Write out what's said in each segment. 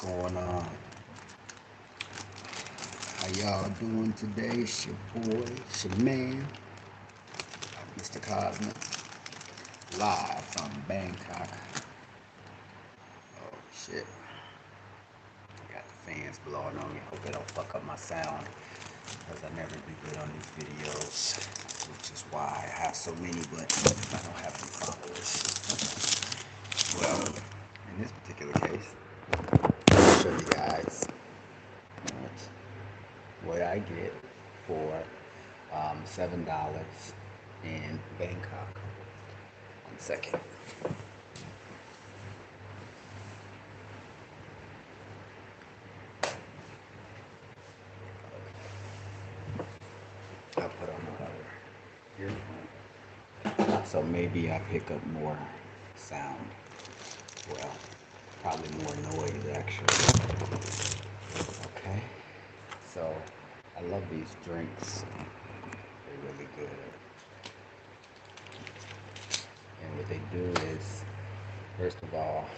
going on? How y'all doing today? It's your boy, it's your man, Mr. Cosmic, live from Bangkok. Oh shit. Got the fans blowing on me. Hope they don't fuck up my sound, because I never do good on these videos, which is why I have so many, but I don't have any followers. Well, in this particular case, I'll show you guys what I get for $7 in Bangkok. 1 second. I'll put on my other earphone, so maybe I pick up more sound. Well, probably more noise actually. Okay, so I love these drinks. They're really good. And what they do is, first of all,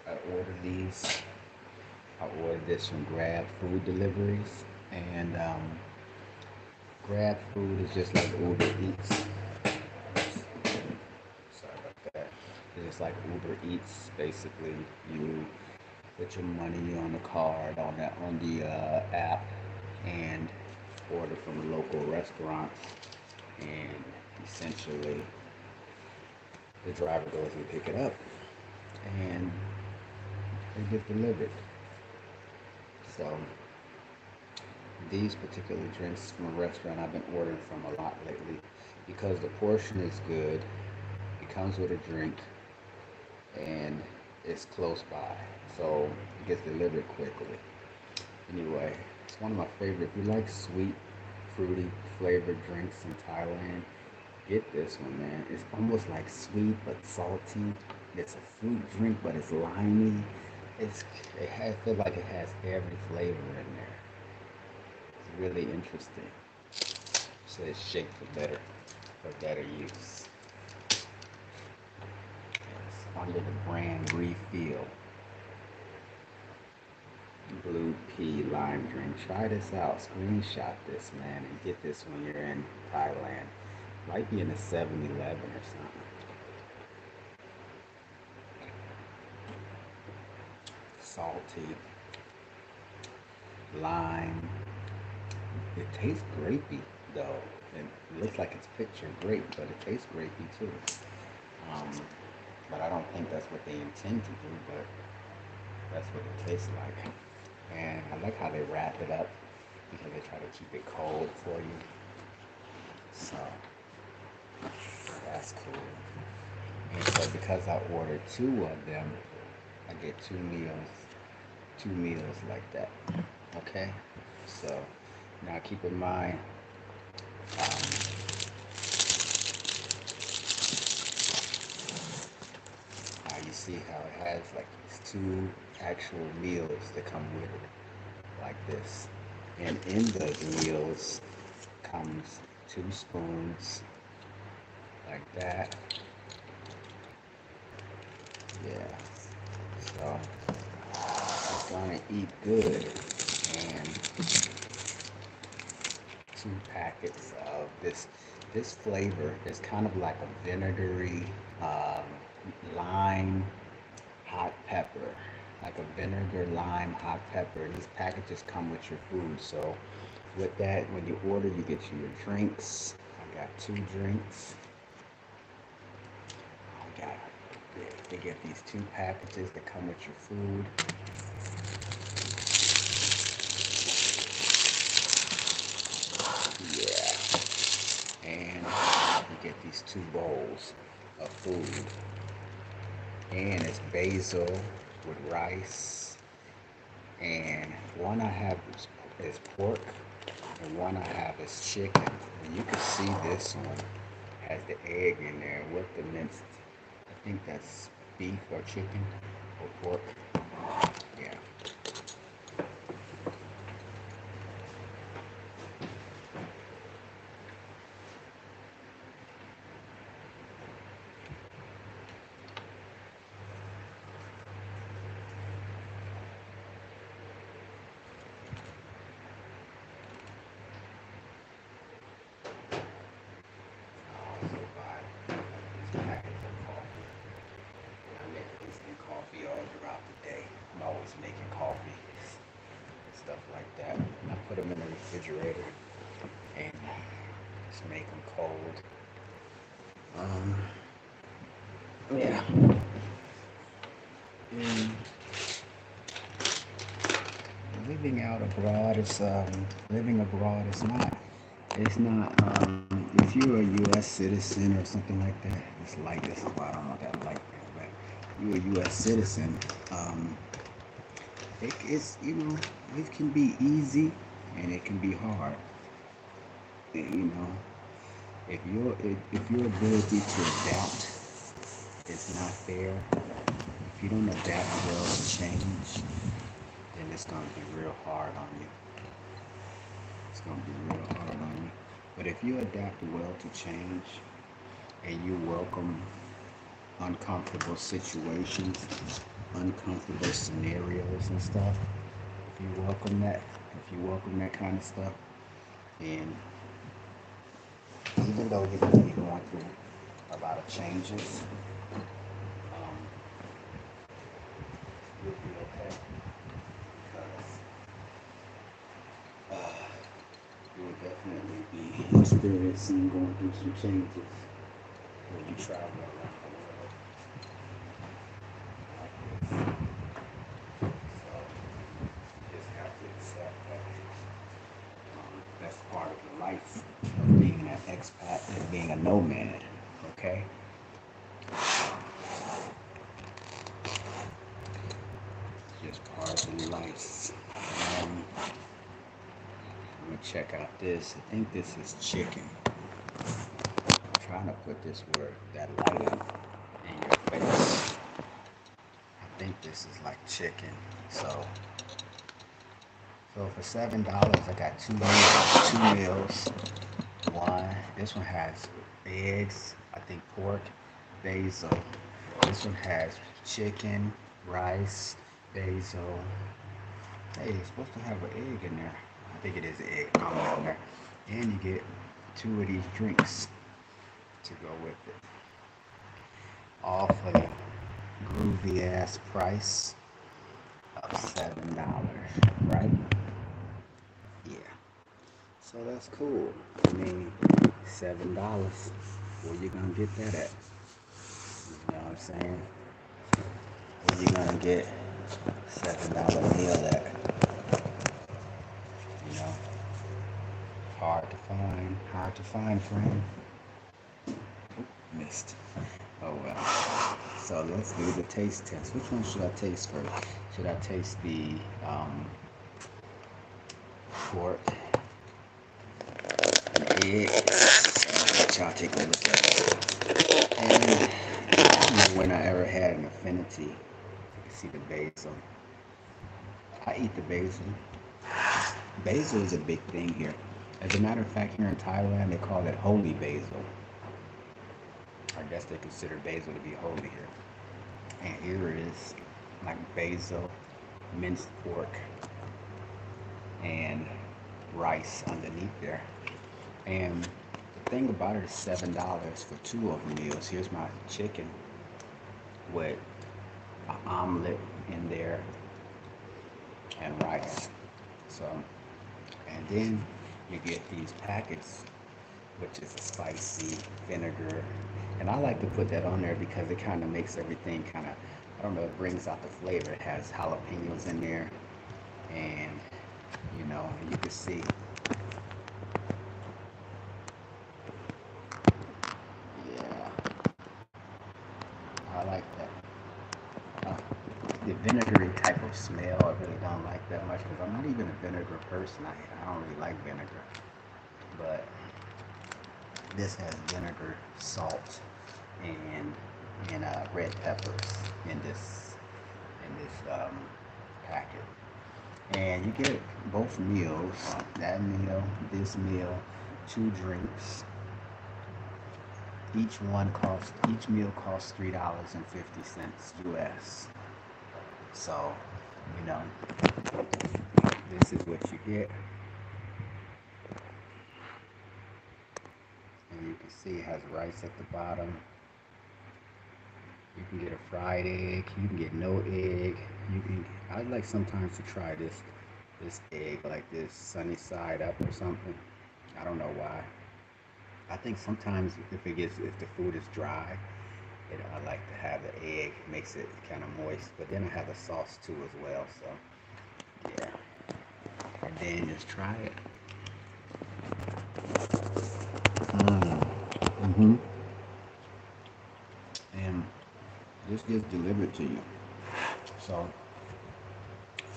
I order this from Grab Food Deliveries, and Grab Food is just like Uber Eats. Sorry about that. It's just like Uber Eats. Basically, you put your money on the card on the app and order from local restaurants, and essentially the driver goes and pick it up and it gets delivered. So these particular drinks from a restaurant I've been ordering from a lot lately, because the portion is good, it comes with a drink, and it's close by, so it gets delivered quickly. Anyway, it's one of my favorite. If you like sweet, fruity flavored drinks in Thailand, get this one, man. It's almost like sweet but salty. It's a fruit drink, but it's limey. I feel like it has every flavor in there. It's really interesting. It says shake for better use. It's under the brand Refill. Blue pea lime drink. Try this out. Screenshot this, man, and get this when you're in Thailand. Might be in a 7-Eleven or something. Salty, lime. It tastes grapey though. It looks like it's picture grape, but it tastes grapey too. But I don't think that's what they intend to do, but that's what it tastes like. And I like how they wrap it up, because they try to keep it cold for you. So that's cool. And so because I ordered 2 of them, I get 2 meals like that. Okay, so now keep in mind, how you see how it has like these 2 actual meals that come with it, like this. And in those meals comes 2 spoons, like that. Yeah. So it's gonna eat good. And 2 packets of this flavor is kind of like a vinegary, lime hot pepper, like a vinegar lime hot pepper. These packages come with your food, so with that, when you order, you get your drinks. I got 2 drinks. They get these 2 packages that come with your food. Yeah. And you get these 2 bowls of food. And it's basil with rice. And one I have is pork, and one I have is chicken. And you can see this one has the egg in there with the minced. I think that's beef or chicken or pork. Yeah. refrigerator and just make them cold. Um, yeah. And living out abroad is living abroad is not. It's not. If you're a U.S. citizen or something like that, it's like this is why I don't want that light. But you're a U.S. citizen. Um, it's it can be easy and it can be hard. You know, if your ability to adapt is not there, if you don't adapt well to change, then it's gonna be real hard on you. It's gonna be real hard on you. But if you adapt well to change and you welcome uncomfortable situations, uncomfortable scenarios and stuff, if you welcome that, if you welcome that kind of stuff, and even though you're going to be going through a lot of changes, um, you'll be okay because you will definitely be experiencing going through some changes when you travel around the world. So you just have to accept that that's part of the life of being an expat and being a nomad. Okay. Just part of the life. Let me check out this. I think this is chicken. I'm trying to put this where that light in your face. I think this is like chicken. So for $7, I got two meals. One. This one has eggs. I think pork, basil. This one has chicken, rice, basil. Hey, it's supposed to have an egg in there. I think it is an egg omelet in there. And you get two of these drinks to go with it. All for the groovy ass price of $7, right? Yeah. So that's cool. I mean, $7. Where you gonna get that at? You know what I'm saying? Where you gonna get $7 meal at? You know, hard to find, friend. Oop, missed. Oh well. So let's do the taste test. Which one should I taste first? Should I taste the pork and egg? I'll let y'all take a look at it. And I don't know when I ever had an affinity. You can see the basil. I eat the basil. Basil is a big thing here. As a matter of fact, here in Thailand, they call it holy basil. I guess they consider basil to be holy here. And here is like basil, minced pork, and rice underneath there. And the thing about it is $7 for two of the meals. Here's my chicken with an omelet in there and rice. So, and then you get these packets, which is a spicy vinegar. And I like to put that on there because it kind of makes everything kind of, I don't know, it brings out the flavor. It has jalapenos in there, and you can see, yeah, I like that. Uh, the vinegary type of smell, I really don't like that much because I'm not even a vinegar person. I don't really like vinegar, but this has vinegar, salt, and red peppers in this packet. And you get both meals. That meal, this meal, two drinks. Each meal costs $3.50 US. So, you know, this is what you get. And you can see it has rice at the bottom. You can get a fried egg. You can get no egg. I'd like sometimes to try this this egg like this, sunny side up or something. I don't know why. I think sometimes if the food is dry, I like to have the egg, makes it kind of moist. But then I have the sauce too as well. So yeah, and then just try it. Mm-hmm. And this gets delivered to you. So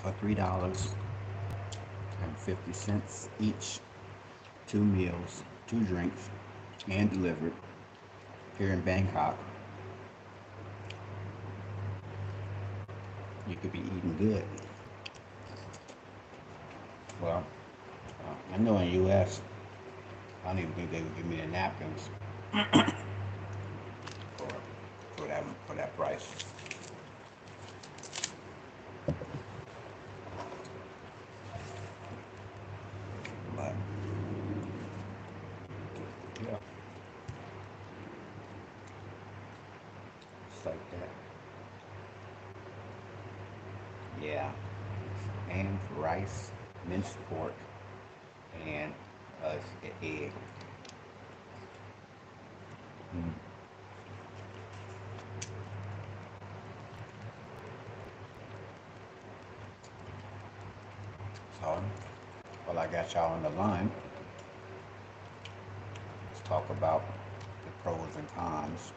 for $3.50 each, 2 meals, 2 drinks, and delivered here in Bangkok, you could be eating good. Well, I know in the U.S., I don't even think they would give me the napkins for for that price. But yeah, it's like that. Yeah, and rice, minced pork, and an egg. Mm. So, while I got y'all on the line, let's talk about the pros and cons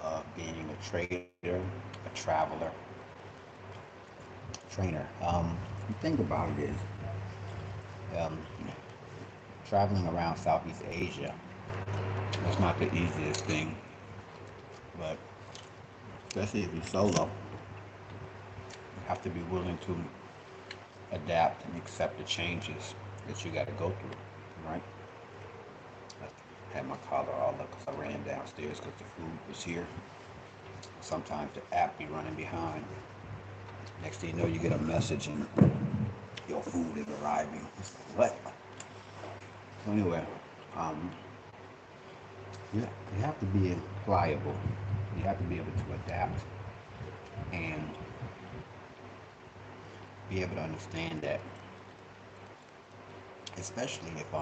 of being a trader, a traveler, trainer. The thing about it is, um, traveling around Southeast Asia, it's not the easiest thing, but especially if you're solo, you have to be willing to adapt and accept the changes that you got to go through, right? I had my collar all up because I ran downstairs because the food was here. Sometimes the app be running behind. Next thing you know, you get a message and your food is arriving. What? So anyway, um, you have to be pliable. You have to be able to adapt and be able to understand that, especially if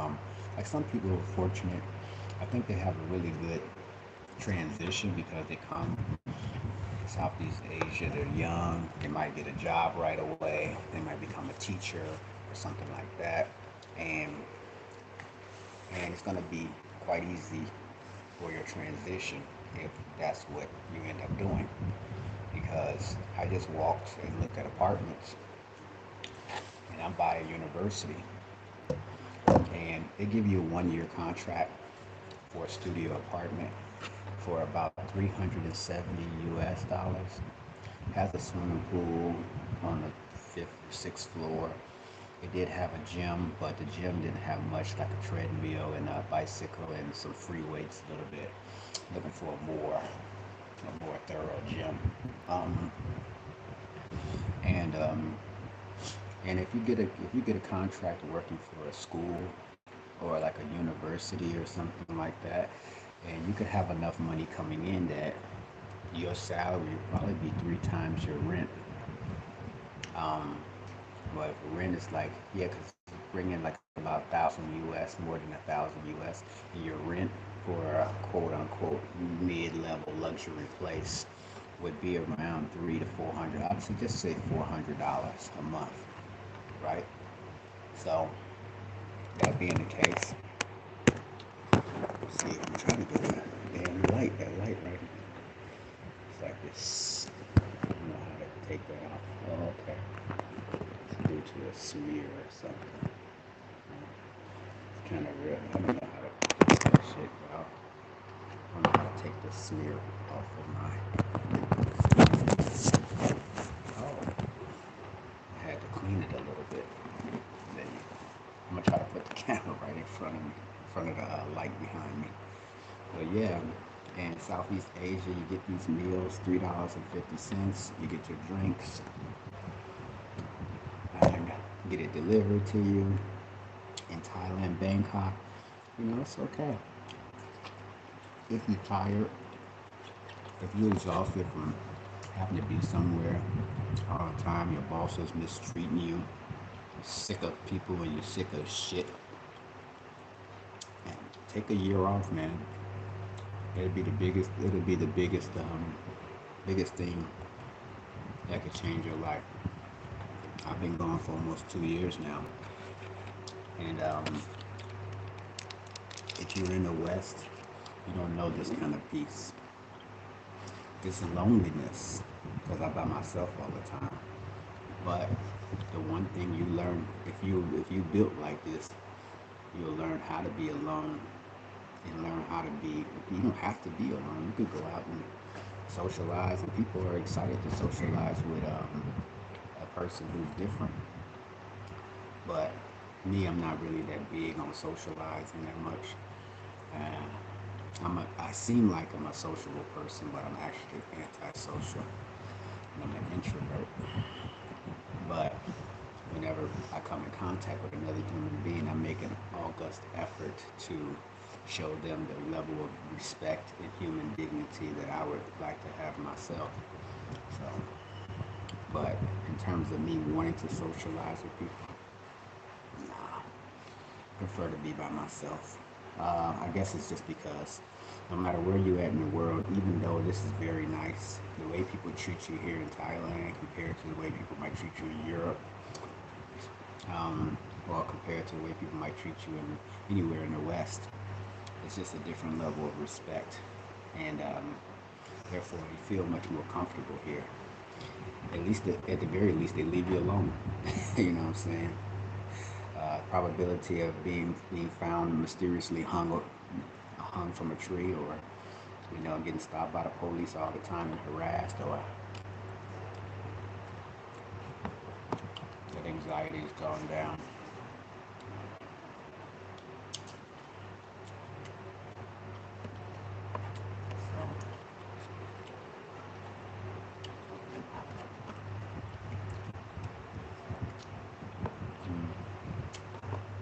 like some people are fortunate. I think they have a really good transition because they come Southeast Asia, they're young, they might get a job right away, they might become a teacher or something like that, and it's going to be quite easy for your transition if that's what you end up doing. Because I just walked and looked at apartments, and I'm by a university, and they give you a 1 year contract for a studio apartment for about 370 US dollars. Has a swimming pool on the fifth or sixth floor. It did have a gym, but the gym didn't have much, like a treadmill and a bicycle and some free weights a little bit. Looking for a more thorough gym. Um, and if you get a contract working for a school or like a university or something like that, and you could have enough money coming in that your salary would probably be 3 times your rent. Um, but rent is like, yeah, because bring in like about 1,000 US, more than 1,000 US, and your rent for a quote unquote mid-level luxury place would be around 300 to 400. I would just say $400 a month, right? So that being the case, see, I'm trying to get that damn light, right? It's like this. I don't know how to take that off. Oh, okay. It's due to a smear or something. It's kind of real. I don't know how to take that shit out. I don't know how to take the smear off of my. Oh, I had to clean it a little bit. Then I'm gonna try to put the camera right in front of me, in front of the light behind me. But yeah, in Southeast Asia, you get these meals, $3.50. You get your drinks and get it delivered to you. In Thailand, Bangkok, it's okay. If you're tired, if you're exhausted from having to be somewhere all the time, your boss is mistreating you, sick of people and you're sick of shit, and take a year off, man. It'll be the biggest thing that could change your life. I've been gone for almost 2 years now, and if you're in the West, you don't know this kind of peace. This loneliness, because I'm by myself all the time. But the one thing you learn, if you built like this, you'll learn how to be alone and learn how to be. You don't have to be alone. You can go out and socialize, and people are excited to socialize with a person who's different. But me, I'm not really that big on socializing that much. I seem like I'm a sociable person, but I'm actually antisocial. And I'm an introvert. But whenever I come in contact with another human being, I make an august effort to show them the level of respect and human dignity that I would like to have myself. So, but in terms of me wanting to socialize with people, nah, I prefer to be by myself. I guess it's just because no matter where you're at in the world, even though this is very nice, the way people treat you here in Thailand compared to the way people might treat you in Europe, or compared to the way people might treat you in anywhere in the West, it's just a different level of respect, and therefore you feel much more comfortable here. At the very least, they leave you alone. You know what I'm saying? Probability of being found mysteriously hung from a tree, or getting stopped by the police all the time and harassed, or that anxiety is gone down.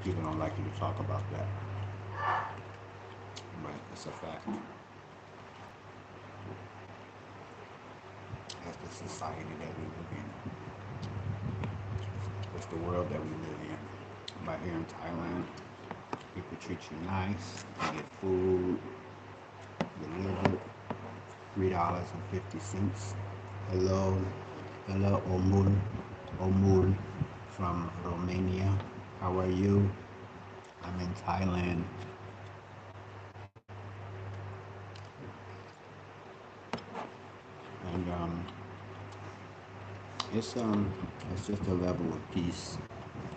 People don't like you to talk about that, but it's a fact. That's the society that we live in. It's the world that we live in. But here in Thailand, people treat you nice. You get food delivered, $3.50. Hello, hello, Omul from Romania. How are you? I'm in Thailand. And it's just a level of peace.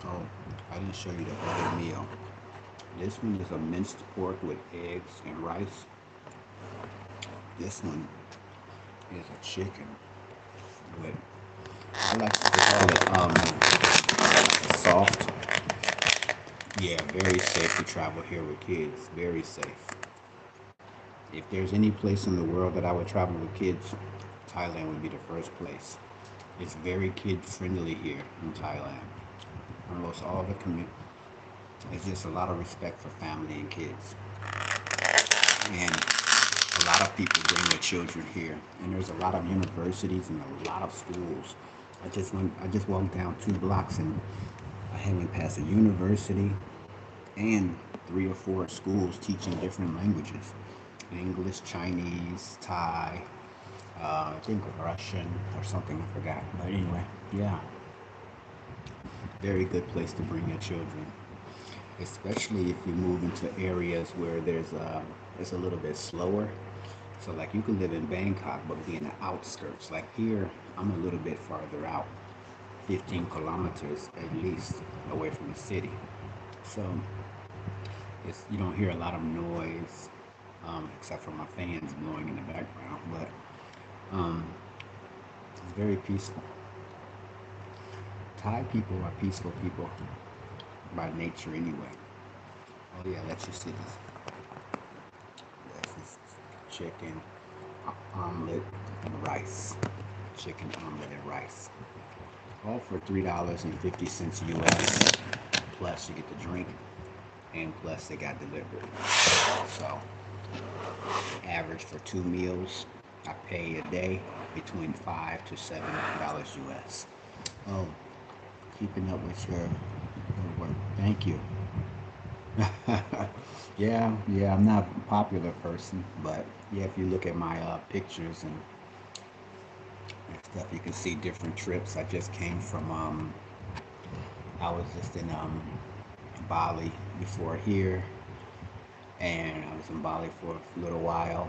Oh, I didn't show you the other meal. This one is a minced pork with eggs and rice. This one is a chicken with, I like to call it soft. Yeah, very safe to travel here with kids. Very safe. If there's any place in the world that I would travel with kids, Thailand would be the first place. It's very kid friendly here in Thailand. Almost all the community. It's just a lot of respect for family and kids. And a lot of people bring their children here. And there's a lot of universities and a lot of schools. I just walked down 2 blocks and I went past a university and 3 or 4 schools teaching different languages. English, Chinese, Thai, I think Russian or something, I forgot. But anyway, yeah, very good place to bring your children, especially if you move into areas where it's a little bit slower. So like you could live in Bangkok but be in the outskirts. Like here, I'm a little bit farther out, 15 kilometers at least away from the city. So you don't hear a lot of noise, except for my fans blowing in the background. But it's very peaceful. Thai people are peaceful people by nature anyway. Oh yeah, let you see this. This is chicken omelet and rice. Chicken omelet and rice. All for $3.50 US. Plus you get the drink, and plus they got delivered. So average for 2 meals, I pay a day between $5 to $7 US. Oh, keeping up with your Well, thank you. Yeah, I'm not a popular person, but yeah, if you look at my pictures and stuff, you can see different trips. I just came from, I was just in Bali before here, and I was in Bali for a little while.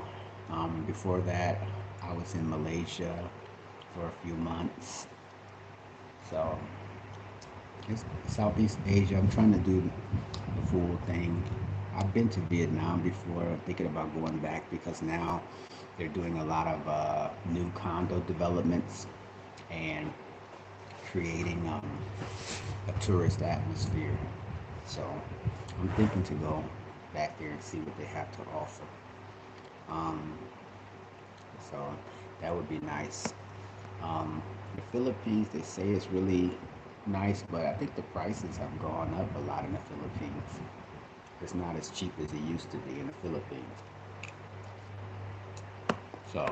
Before that, I was in Malaysia for a few months. So it's Southeast Asia. I'm trying to do the full thing. I've been to Vietnam before. I'm thinking about going back because now they're doing a lot of new condo developments and creating a tourist atmosphere. So I'm thinking to go back there and see what they have to offer. Um, so that would be nice. The Philippines, they say it's really nice, but I think the prices have gone up a lot in the Philippines. It's not as cheap as it used to be in the Philippines. So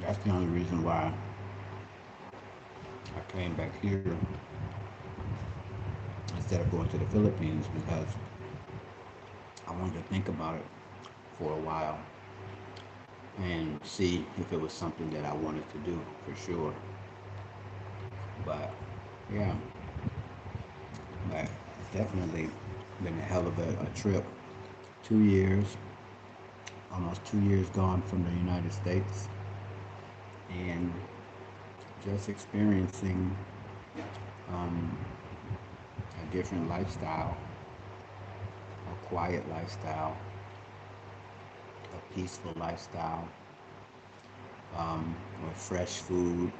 that's the only reason why I came back here instead of going to the Philippines because I wanted to think about it for a while and see if it was something that I wanted to do for sure. But yeah, but it's definitely been a hell of a trip. 2 years, almost 2 years gone from the United States, and just experiencing um, a different lifestyle, a quiet lifestyle, a peaceful lifestyle, with fresh food,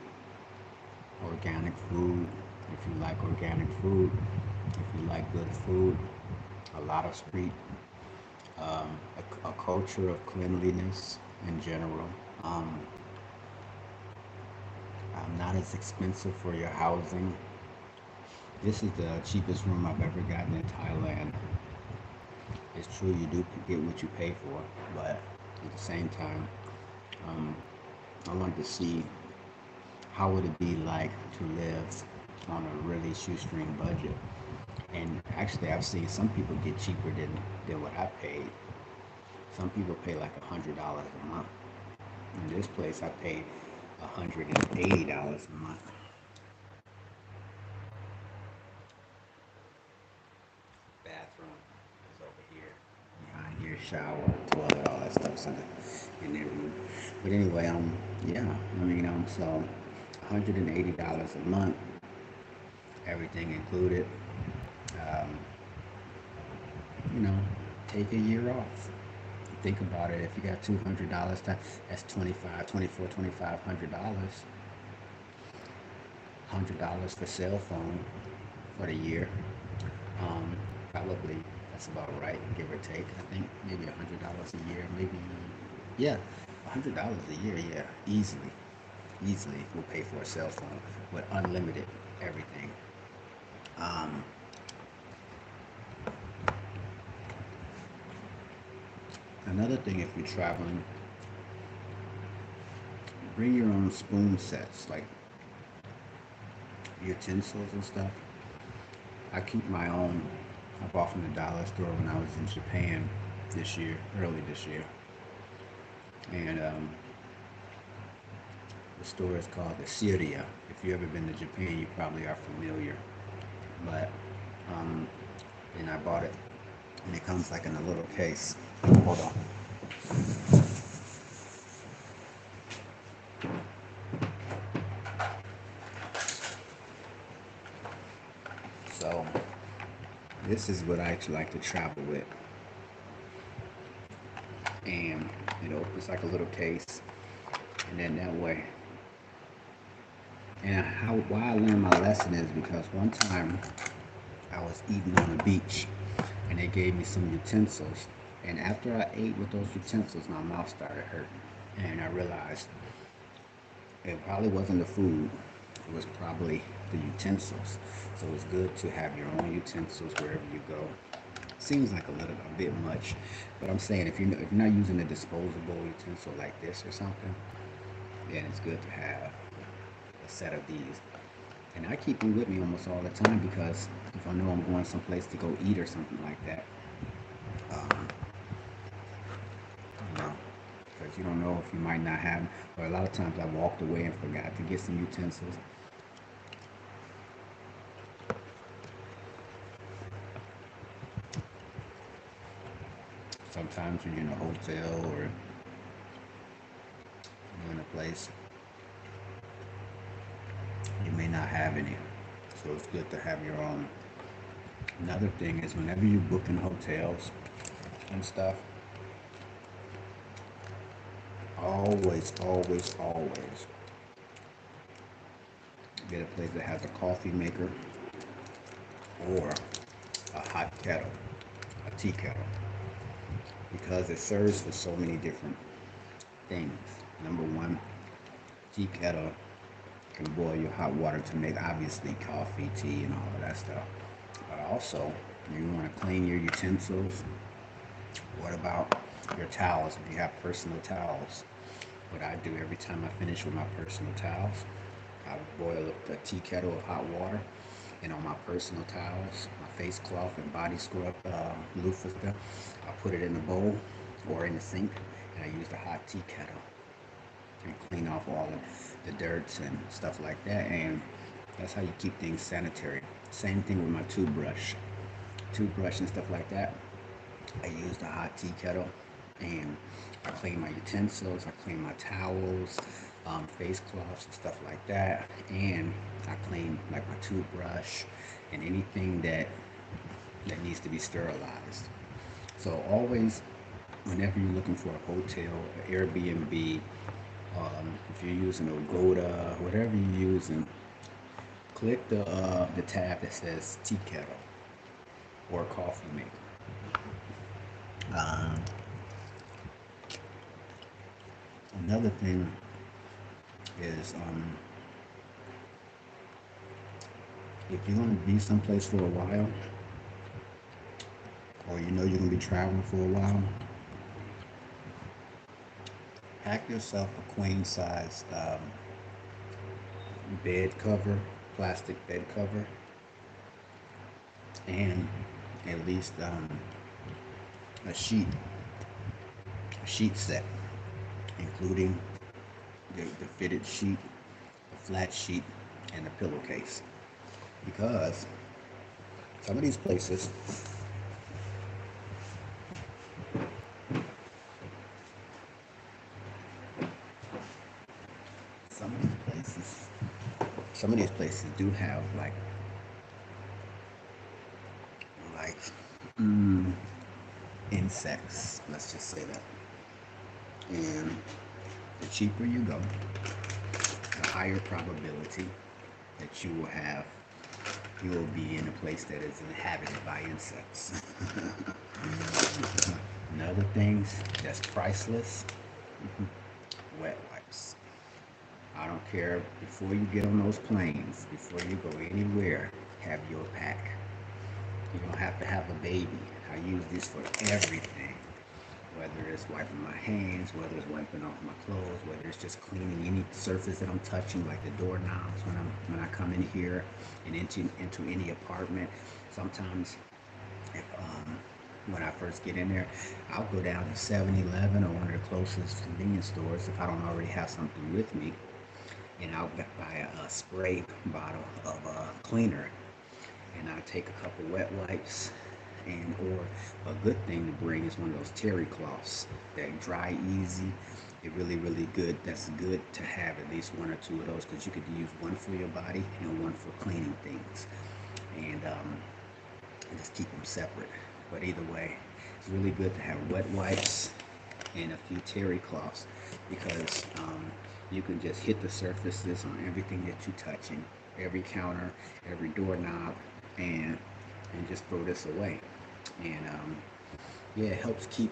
organic food. If you like organic food, if you like good food, a lot of street, a culture of cleanliness in general. Um, Not as expensive for your housing. This is the cheapest room I've ever gotten in Thailand. It's true you do get what you pay for, but at the same time, um, I wanted to see how would it be like to live on a really shoestring budget. And actually, I've seen some people get cheaper than what I paid. Some people pay like $100 a month. In this place, I paid $180 a month. Bathroom is over here. Behind here, shower, toilet, all that stuff's in their room. But anyway, yeah, I mean, so $180 a month, everything included. Um, you know, take a year off. Think about it. If you got $200, that's 25, 24, 2,500. $100 for cell phone for the year. Um, Probably that's about right, give or take. I think maybe $100 a year, maybe yeah, $100 a year, yeah, easily will pay for a cell phone with unlimited everything. Um, Another thing, if you're traveling, bring your own spoon sets, like utensils and stuff. I keep my own. I bought from the dollar store when I was in Japan early this year, and the store is called the Syria. If you've ever been to Japan, you probably are familiar. But um, and I bought it, and it comes like in a little case. Hold on. So this is what I actually like to travel with, and it's like a little case, and then that way. And why I learned my lesson is because one time I was eating on the beach, and they gave me some utensils, and after I ate with those utensils, my mouth started hurting, and I realized it probably wasn't the food. It was probably the utensils. So it's good to have your own utensils wherever you go. Seems like a bit much, but I'm saying if you're not using a disposable utensil like this or something, then it's good to have a set of these. And I keep them with me almost all the time because if I know I'm going someplace to go eat or something like that, um, you know, because you don't know if you might not have, or a lot of times I walked away and forgot to get some utensils. Sometimes when you're in a hotel or you're in a place, you may not have any. So it's good to have your own. Another thing is whenever you book in hotels and stuff, always get a place that has a coffee maker or a hot kettle, a tea kettle, because it serves for so many different things. Number one, tea kettle can boil your hot water to make obviously coffee, tea, and all of that stuff. But also, you want to clean your utensils. What about your towels? If you have personal towels, what I do every time I finish with my personal towels, I boil up the tea kettle of hot water, and on my personal towels, my face cloth and body scrub, loofah stuff, I put it in a bowl or in the sink, and I use the hot tea kettle and clean off all of the dirts and stuff like that. And that's how you keep things sanitary. Same thing with my toothbrush and stuff like that. I use the hot tea kettle and I clean my utensils, I clean my towels, face cloths and stuff like that. And I clean like my toothbrush and anything that needs to be sterilized. So always, whenever you're looking for a hotel, an Airbnb, if you're using Agoda, whatever you're using, click the tab that says tea kettle or coffee maker. Um, Another thing is if you're going to be someplace for a while, or you know you're going to be traveling for a while, pack yourself a queen size bed cover, plastic bed cover, and at least a sheet set, including the fitted sheet, a flat sheet, and a pillowcase. Because some of these places, some of these places, some of these places do have like mm, insects. Let's just say that. And the cheaper you go, the higher probability that you will be in a place that is inhabited by insects. Another things that's priceless, wet wipes. I don't care, before you get on those planes, before you go anywhere, have your pack. You don't have to have a baby. I use this for everything. Whether it's wiping my hands, whether it's wiping off my clothes, whether it's just cleaning any surface that I'm touching, like the doorknobs when I come in here and into any apartment. Sometimes if when I first get in there, I'll go down to 7-Eleven or one of the closest convenience stores if I don't already have something with me, and I'll buy a spray bottle of cleaner, and I take a couple wet wipes, and or a good thing to bring is one of those terry cloths that dry easy. It really good. That's good to have at least one or two of those, because you could use one for your body and one for cleaning things, and just keep them separate. But either way, it's really good to have wet wipes and a few terry cloths, because you can just hit the surfaces on everything that you're touching, every counter, every doorknob, and just throw this away. And yeah, it helps keep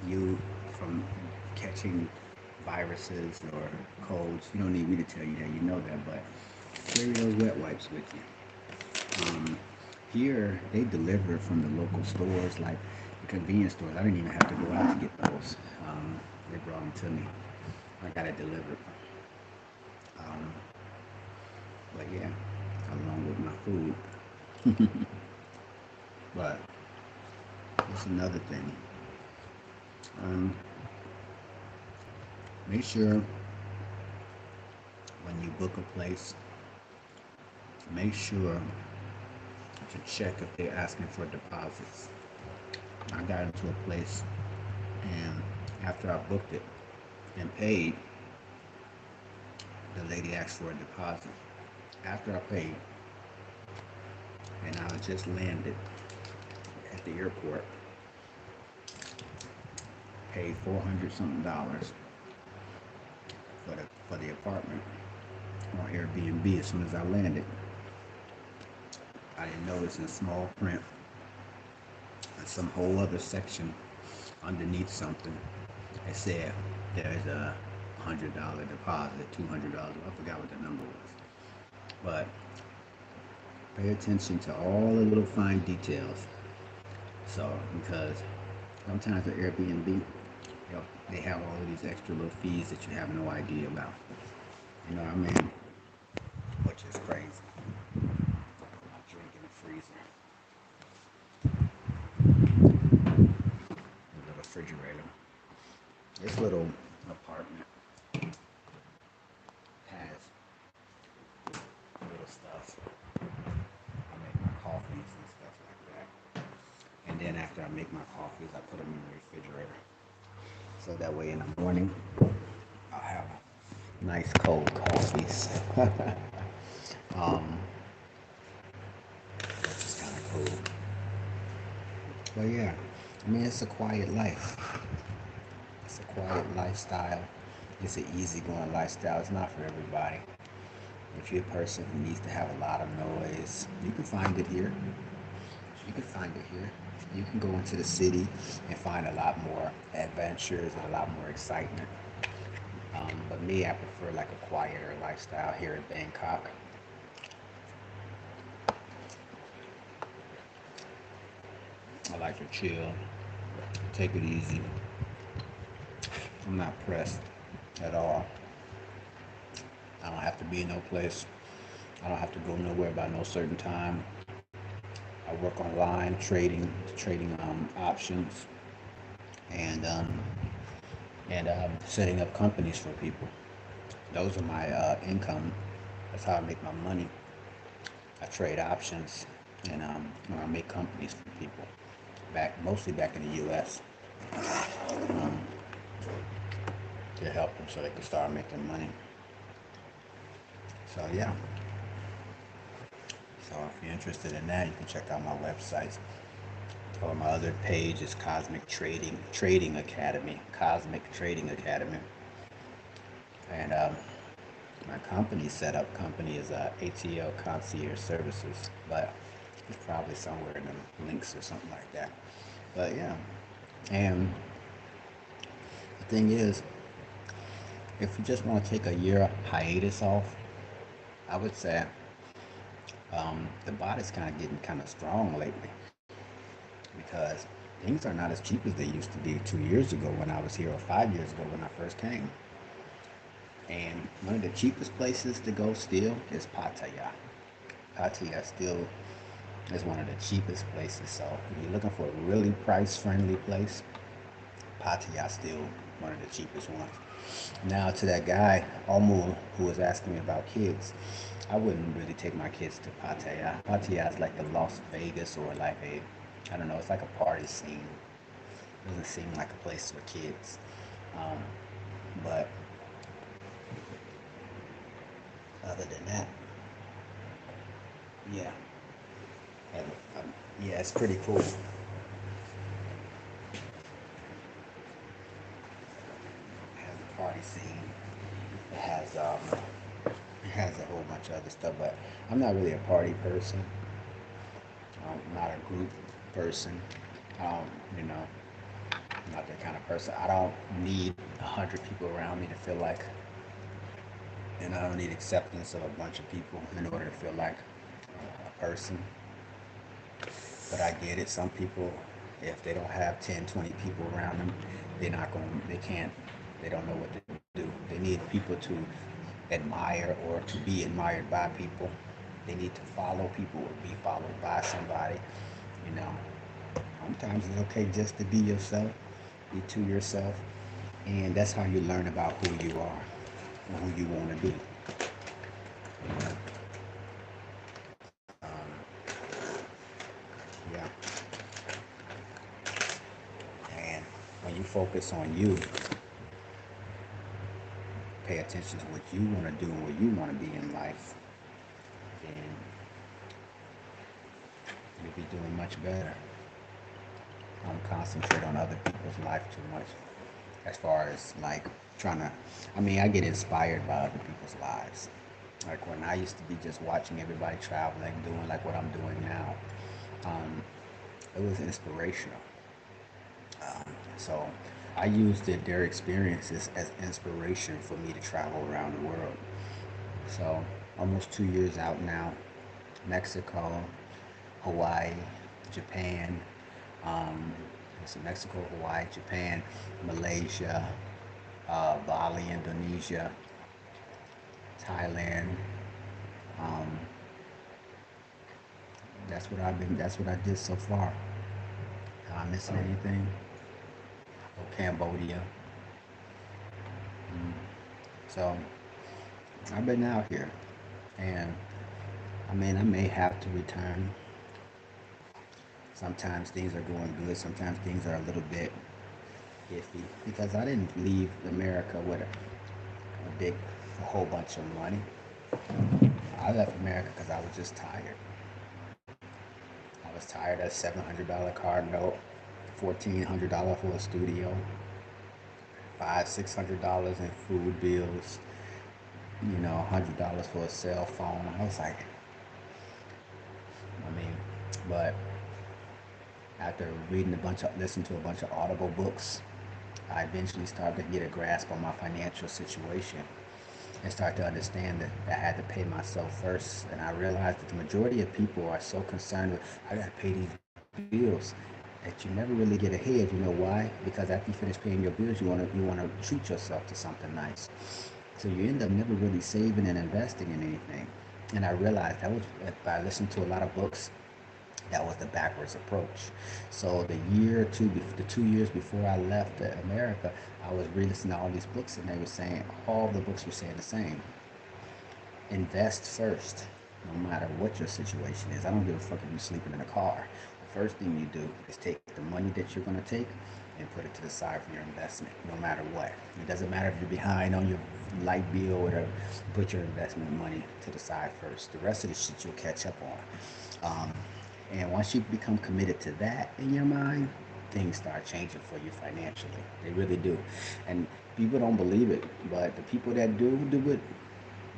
you from catching viruses or colds. You don't need me to tell you that, you know that, but carry those wet wipes with you. Here, they deliver from the local stores, like the convenience stores. I didn't even have to go out to get those. They brought them to me. I got it delivered. Um, but yeah, along with my food. But that's another thing. Um, Make sure when you book a place, make sure to check if they're asking for deposits. I got into a place, and after I booked it and paid, the lady asked for a deposit. After I paid, and I just landed at the airport, paid $400 something for the apartment on Airbnb as soon as I landed. I didn't notice in small print in some whole other section underneath something it said there's a $100 deposit, $200. I forgot what the number was. But pay attention to all the little fine details. So because sometimes at Airbnb, they have all of these extra little fees that you have no idea about. You know what I mean? Which is crazy. My drink in the freezer. The refrigerator. This little apartment has little stuff. I make my coffees and stuff like that. And then after I make my coffees, I put them in the refrigerator. So that way in the morning, I'll have nice cold coffees. Which is kind of cool. But yeah, I mean, it's a quiet life. It's a quiet lifestyle. It's an easygoing lifestyle. It's not for everybody. If you're a person who needs to have a lot of noise, you can find it here. You can find it here. You can go into the city and find a lot more adventures and a lot more excitement. But me, I prefer like a quieter lifestyle here in Bangkok. I like to chill, take it easy. I'm not pressed at all. I don't have to be in no place. I don't have to go nowhere by no certain time. I work online trading options, and setting up companies for people. Those are my income. That's how I make my money. I trade options, and I make companies for people, mostly back in the U.S. um, to help them so they can start making money. So yeah. So if you're interested in that, you can check out my websites. Or my other page is Cosmic Trading Academy. Cosmic Trading Academy. And my company is ATL Concierge Services, but it's probably somewhere in the links or something like that. But yeah, and the thing is, if you just want to take a year hiatus off, I would say the body's kind of getting kind of strong lately because things are not as cheap as they used to be 2 years ago when I was here, or 5 years ago when I first came. And one of the cheapest places to go still is Pattaya. Pattaya still is one of the cheapest places. So if you're looking for a really price-friendly place, Pattaya still one of the cheapest ones. Now to that guy, Omu, who was asking me about kids, I wouldn't really take my kids to Pattaya. Pattaya is like the Las Vegas, or like I don't know, it's like a party scene. It doesn't seem like a place for kids. Um, but other than that, yeah, and, yeah, it's pretty cool. It has a party scene. It has um, it has a whole bunch of other stuff, but I'm not really a party person. I'm not a group person. Um, you know, I'm not that kind of person. I don't need 100 people around me to feel like, and I don't need acceptance of a bunch of people in order to feel like a person. But I get it. Some people, if they don't have 10, 20 people around them, they can't, they don't know what to do. They need people to admire or to be admired by people. They need to follow people or be followed by somebody. You know, sometimes it's okay just to be yourself, be to yourself, and that's how you learn about who you are and who you want to be. Yeah, and when you focus on you, pay attention to what you want to do and where you want to be in life, then you'll be doing much better. I don't concentrate on other people's life too much as far as like trying to, I mean, I get inspired by other people's lives. Like when I used to be just watching everybody traveling, doing like what I'm doing now, um, it was inspirational. So I used their experiences as inspiration for me to travel around the world. So almost 2 years out now, Mexico, Hawaii, Japan, um, so Mexico, Hawaii, Japan, Malaysia, Bali, Indonesia, Thailand. Um, that's what I did so far. Am I missing anything? Oh, Cambodia. Mm. So I've been out here, and I mean, I may have to return. Sometimes things are going good. Sometimes things are a little bit iffy because I didn't leave America with a whole bunch of money. I left America because I was just tired. I was tired of $700 car note, $1,400 for a studio, $600 in food bills, $100 for a cell phone. I was like, I mean, but after listening to a bunch of Audible books, I eventually started to get a grasp on my financial situation and start to understand that I had to pay myself first. And I realized that the majority of people are so concerned with, I got to pay these bills, that you never really get ahead. You know why? Because after you finish paying your bills, you want to treat yourself to something nice. So you end up never really saving and investing in anything. And I realized that was by listening to a lot of books. That was the backwards approach. So the 2 years before I left America, I was re-listening to all these books, and they were saying all the books were saying the same: invest first, no matter what your situation is. I don't give a fuck if you're sleeping in a car. The first thing you do is take the money that you're going to take and put it to the side for your investment, no matter what. It doesn't matter if you're behind on your light bill or whatever. Put your investment money to the side first. The rest of the shit you'll catch up on. And once you become committed to that in your mind, things start changing for you financially. They really do. And people don't believe it, but the people that do it,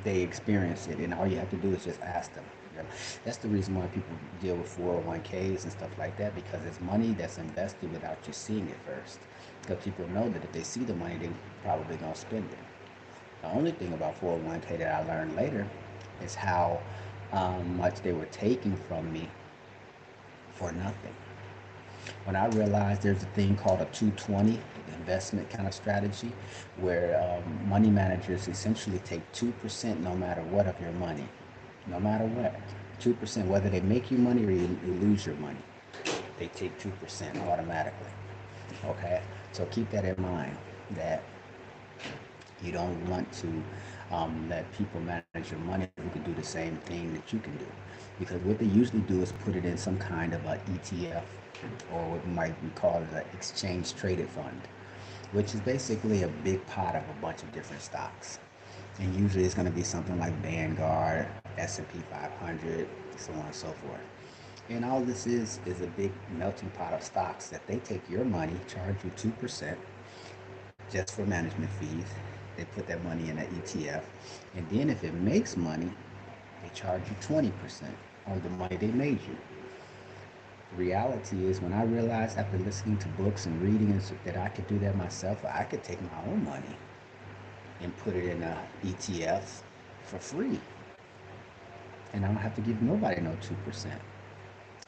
they experience it, and all you have to do is just ask them. You know, that's the reason why people deal with 401ks and stuff like that, because it's money that's invested without you seeing it first. Because people know that if they see the money, they probably gonna spend it. The only thing about 401k that I learned later is how much they were taking from me for nothing. When I realized there's a thing called a 220 investment kind of strategy, where money managers essentially take 2% no matter what of your money, no matter what. 2%, whether they make you money or you lose your money, they take 2% automatically. Okay? So keep that in mind, that you don't want to let people manage your money who can do the same thing that you can do. Because what they usually do is put it in some kind of a ETF, or what might be called an exchange traded fund, which is basically a big pot of a bunch of different stocks. And usually it's going to be something like Vanguard, S&P 500, so on and so forth. And all this is a big melting pot of stocks that they take your money, charge you 2% just for management fees. They put that money in an ETF. And then if it makes money, they charge you 20% on the money they made you. The reality is, when I realized after listening to books and reading that I could do that myself, I could take my own money and put it in a ETF for free. And I don't have to give nobody no 2%.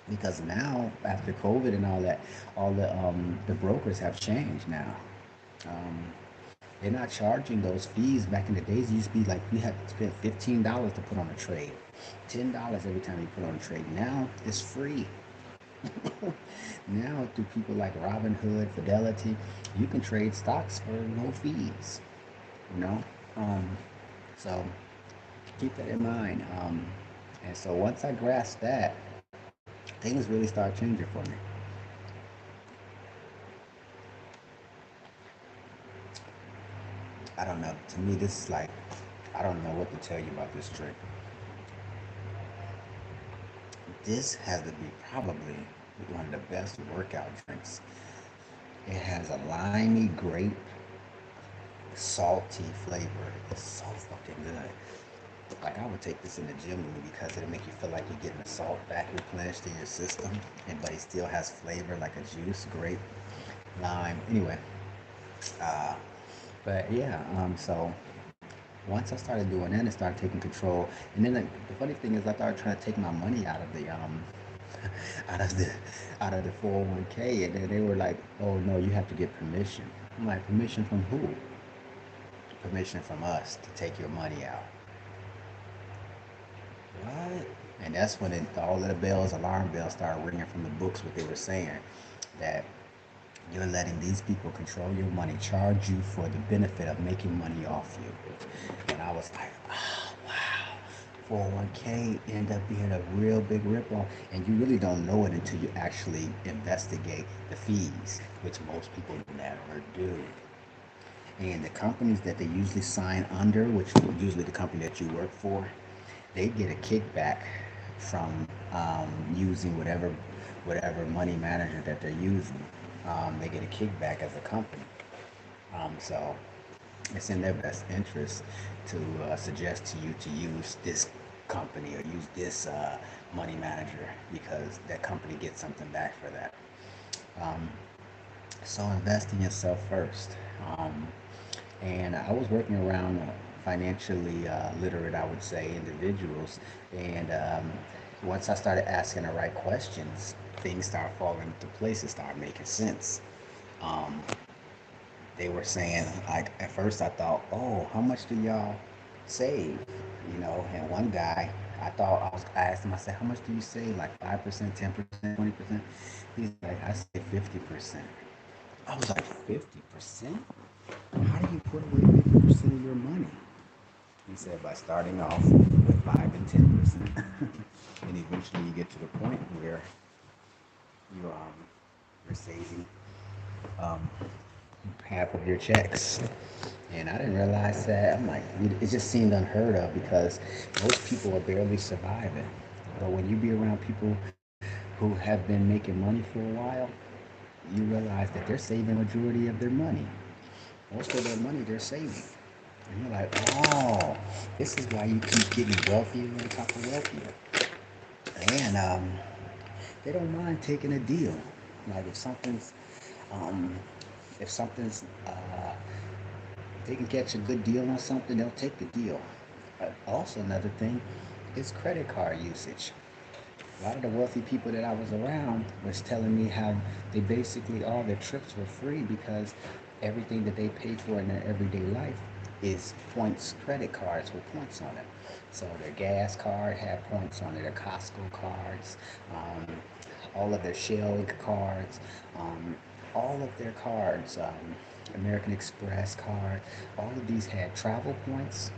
Because now, after COVID and all that, all the brokers have changed now. Um, They're not charging those fees. Back in the days, it used to be like you had to spend $15 to put on a trade, $10 every time you put on a trade. Now it's free. Now through people like Robinhood, Fidelity, you can trade stocks for no fees. You know, um, so keep that in mind. And so once I grasped that, things really start changing for me. I don't know. To me, this is like, I don't know what to tell you about this drink. This has to be probably one of the best workout drinks. It has a limey grape, salty flavor. It's so fucking good. Like I would take this in the gym with me because it'll make you feel like you're getting the salt back replenished in your system, and but it still has flavor like a juice, grape, lime. Anyway, uh, but yeah, so once I started doing that and started taking control, and then the funny thing is I started trying to take my money out of the out of the out of the 401k, and then they were like, "Oh no, you have to get permission." I'm like, "Permission from who?" "Permission from us to take your money out." What? And that's when all of the bells, alarm bells, started ringing from the books. What they were saying, that you're letting these people control your money, charge you for the benefit of making money off you. And I was like, oh wow, 401k end up being a real big ripoff, and you really don't know it until you actually investigate the fees, which most people never do. And the companies that they usually sign under, which is usually the company that you work for, they get a kickback from using whatever money manager that they're using. They get a kickback as a company. So it's in their best interest to suggest to you to use this company or use this money manager because that company gets something back for that. Um, so invest in yourself first. Um, and I was working around financially literate, I would say, individuals. And once I started asking the right questions, things start falling into place and start making sense. Um, they were saying, like, at first I thought, oh, how much do y'all save? You know, and one guy, I asked him, I said, how much do you save? Like 5%, 10%, 20%? He's like, I save 50%. I was like, 50%? How do you put away 50% of your money? He said by starting off with 5 and 10%. And eventually you get to the point where you you're saving um, half of your checks. And I didn't realize that. I'm like, it just seemed unheard of because most people are barely surviving. But when you be around people who have been making money for a while, you realize that they're saving the majority of their money. Most of their money they're saving. And you're like, oh, this is why you keep getting wealthier on top of wealthier. And they don't mind taking a deal. Like um, if something's, they can catch a good deal on something, they'll take the deal. Also, another thing is credit card usage. A lot of the wealthy people that I was around was telling me how they basically all their trips were free because everything that they pay for in their everyday life is points credit cards with points on it. So their gas card had points on it, their Costco cards, um, all of their Shell cards, um, all of their cards, American Express card, all of these had travel points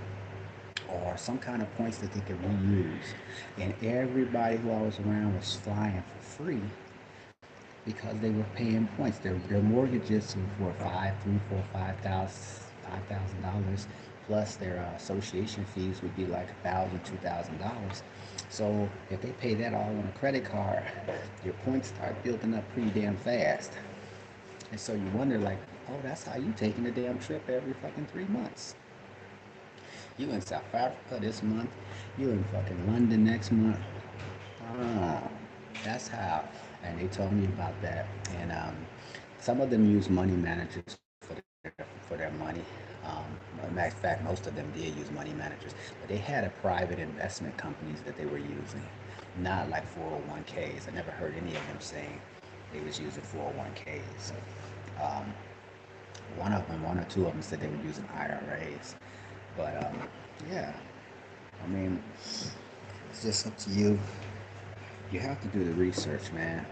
or some kind of points that they could reuse. And everybody who I was around was flying for free because they were paying points. Their mortgages were five, three, four, $5,000 plus their association fees would be like $1,000, $2,000. So if they pay that all on a credit card, your points start building up pretty damn fast. And so you wonder like, oh, that's how you taking a damn trip every fucking 3 months. You in South Africa this month. You in fucking London next month. Oh, that's how. And they told me about that. And some of them use money managers for their money. Matter of fact, most of them did use money managers, but they had a private investment companies that they were using, not like 401ks. I never heard any of them saying they was using 401ks. Um, One or two of them said they were using IRAs. But yeah, I mean, it's just up to you. You have to do the research, man.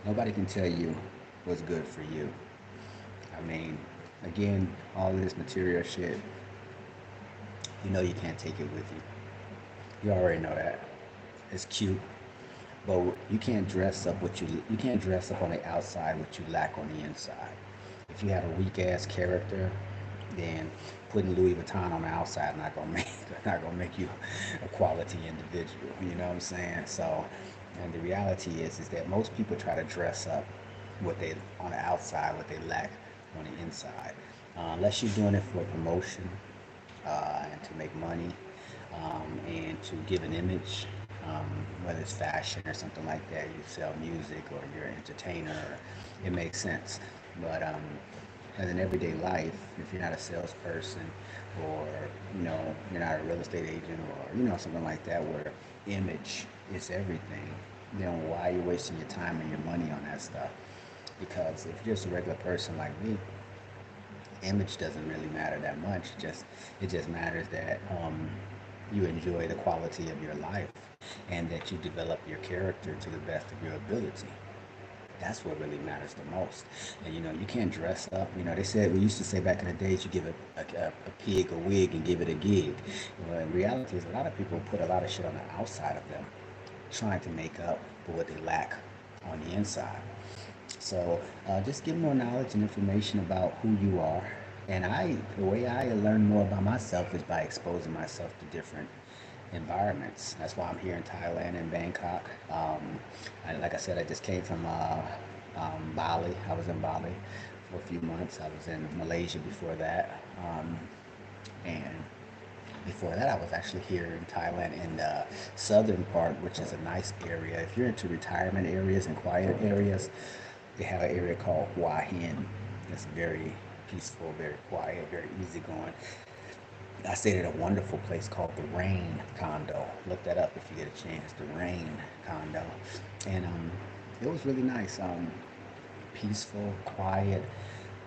Nobody can tell you what's good for you. I mean, again, all of this material shit, you know you can't take it with you. You already know that. It's cute, but you can't dress up you can't dress up on the outside what you lack on the inside. If you had a weak ass character, then putting Louis Vuitton on the outside not gonna make not gonna make you a quality individual. You know what I'm saying? So, and the reality is that most people try to dress up what they on the outside what they lack on the inside, unless you're doing it for promotion and to make money and to give an image, whether it's fashion or something like that. You sell music or you're an entertainer, it makes sense. But as an everyday life, if you're not a salesperson or you're not a real estate agent or something like that where image is everything, then why are you wasting your time and your money on that stuff? Because if you're just a regular person like me, image doesn't really matter that much. It just matters that you enjoy the quality of your life and that you develop your character to the best of your ability. That's what really matters the most. And you can't dress up. They said we used to say back in the days you give a pig a wig and give it a gig. Well, in reality, is a lot of people put a lot of shit on the outside of them, trying to make up for what they lack on the inside. So just get more knowledge and information about who you are. And the way I learn more about myself is by exposing myself to different environments. That's why I'm here in Thailand and Bangkok. And like I said, I just came from Bali. I was in Bali for a few months. I was in Malaysia before that. And before that, I was actually here in Thailand in the southern part, which is a nice area. If you're into retirement areas and quiet areas, they have an area called Hua Hin. It's very peaceful, very quiet, very easygoing. I stayed at a wonderful place called the Rain Condo. Look that up if you get a chance. The Rain Condo, and it was really nice. Peaceful, quiet,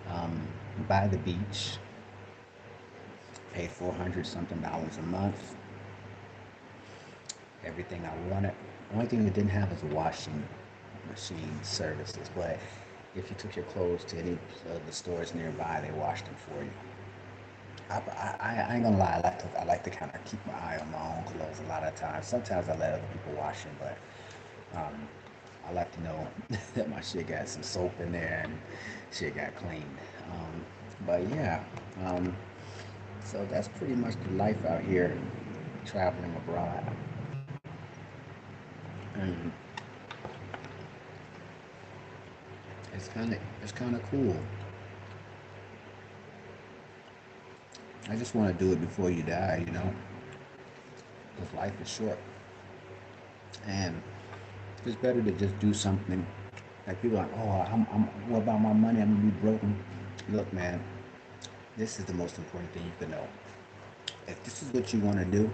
um, by the beach. Paid $400 something a month. Everything I wanted. The only thing it didn't have was washing machine services, but if you took your clothes to any of the stores nearby, they washed them for you. I ain't gonna lie, I like to kind of keep my eye on my own clothes a lot of times. Sometimes I let other people wash them, but um, I like to know that my shit got some soap in there and shit got cleaned. But yeah, um, so that's pretty much the life out here traveling abroad. And it's kind of cool. I just want to do it before you die, because life is short, and it's better to just do something. Like people are like, oh, what about my money? I'm gonna be broken. Look, man, this is the most important thing you can know. If this is what you want to do,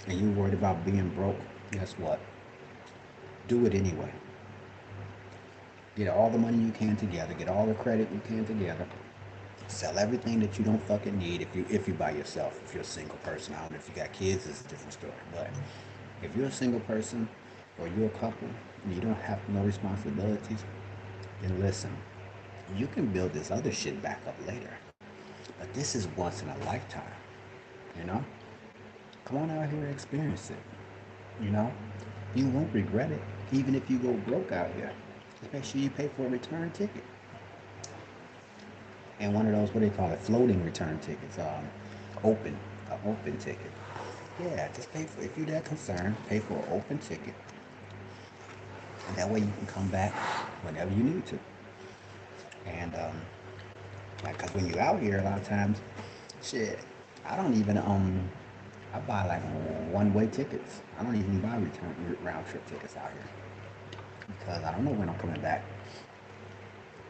and you're worried about being broke, guess what? Do it anyway. Get all the money you can together. Get all the credit you can together. Sell everything that you don't fucking need if you by yourself. If you're a single person, I don't know if you got kids, it's a different story. But if you're a single person or you're a couple and you don't have no responsibilities, then listen, you can build this other shit back up later. But this is once in a lifetime, you know? Come on out here and experience it, you know? You won't regret it, even if you go broke out here. Just make sure you pay for a return ticket. And one of those, what do they call it, floating return tickets, open, an open ticket. Yeah, just pay for, if you're that concerned, pay for an open ticket. And that way you can come back whenever you need to. And, like, cause when you're out here, a lot of times, shit, I don't even, I buy like one-way tickets. I don't even buy round trip tickets out here. Because I don't know when I'm coming back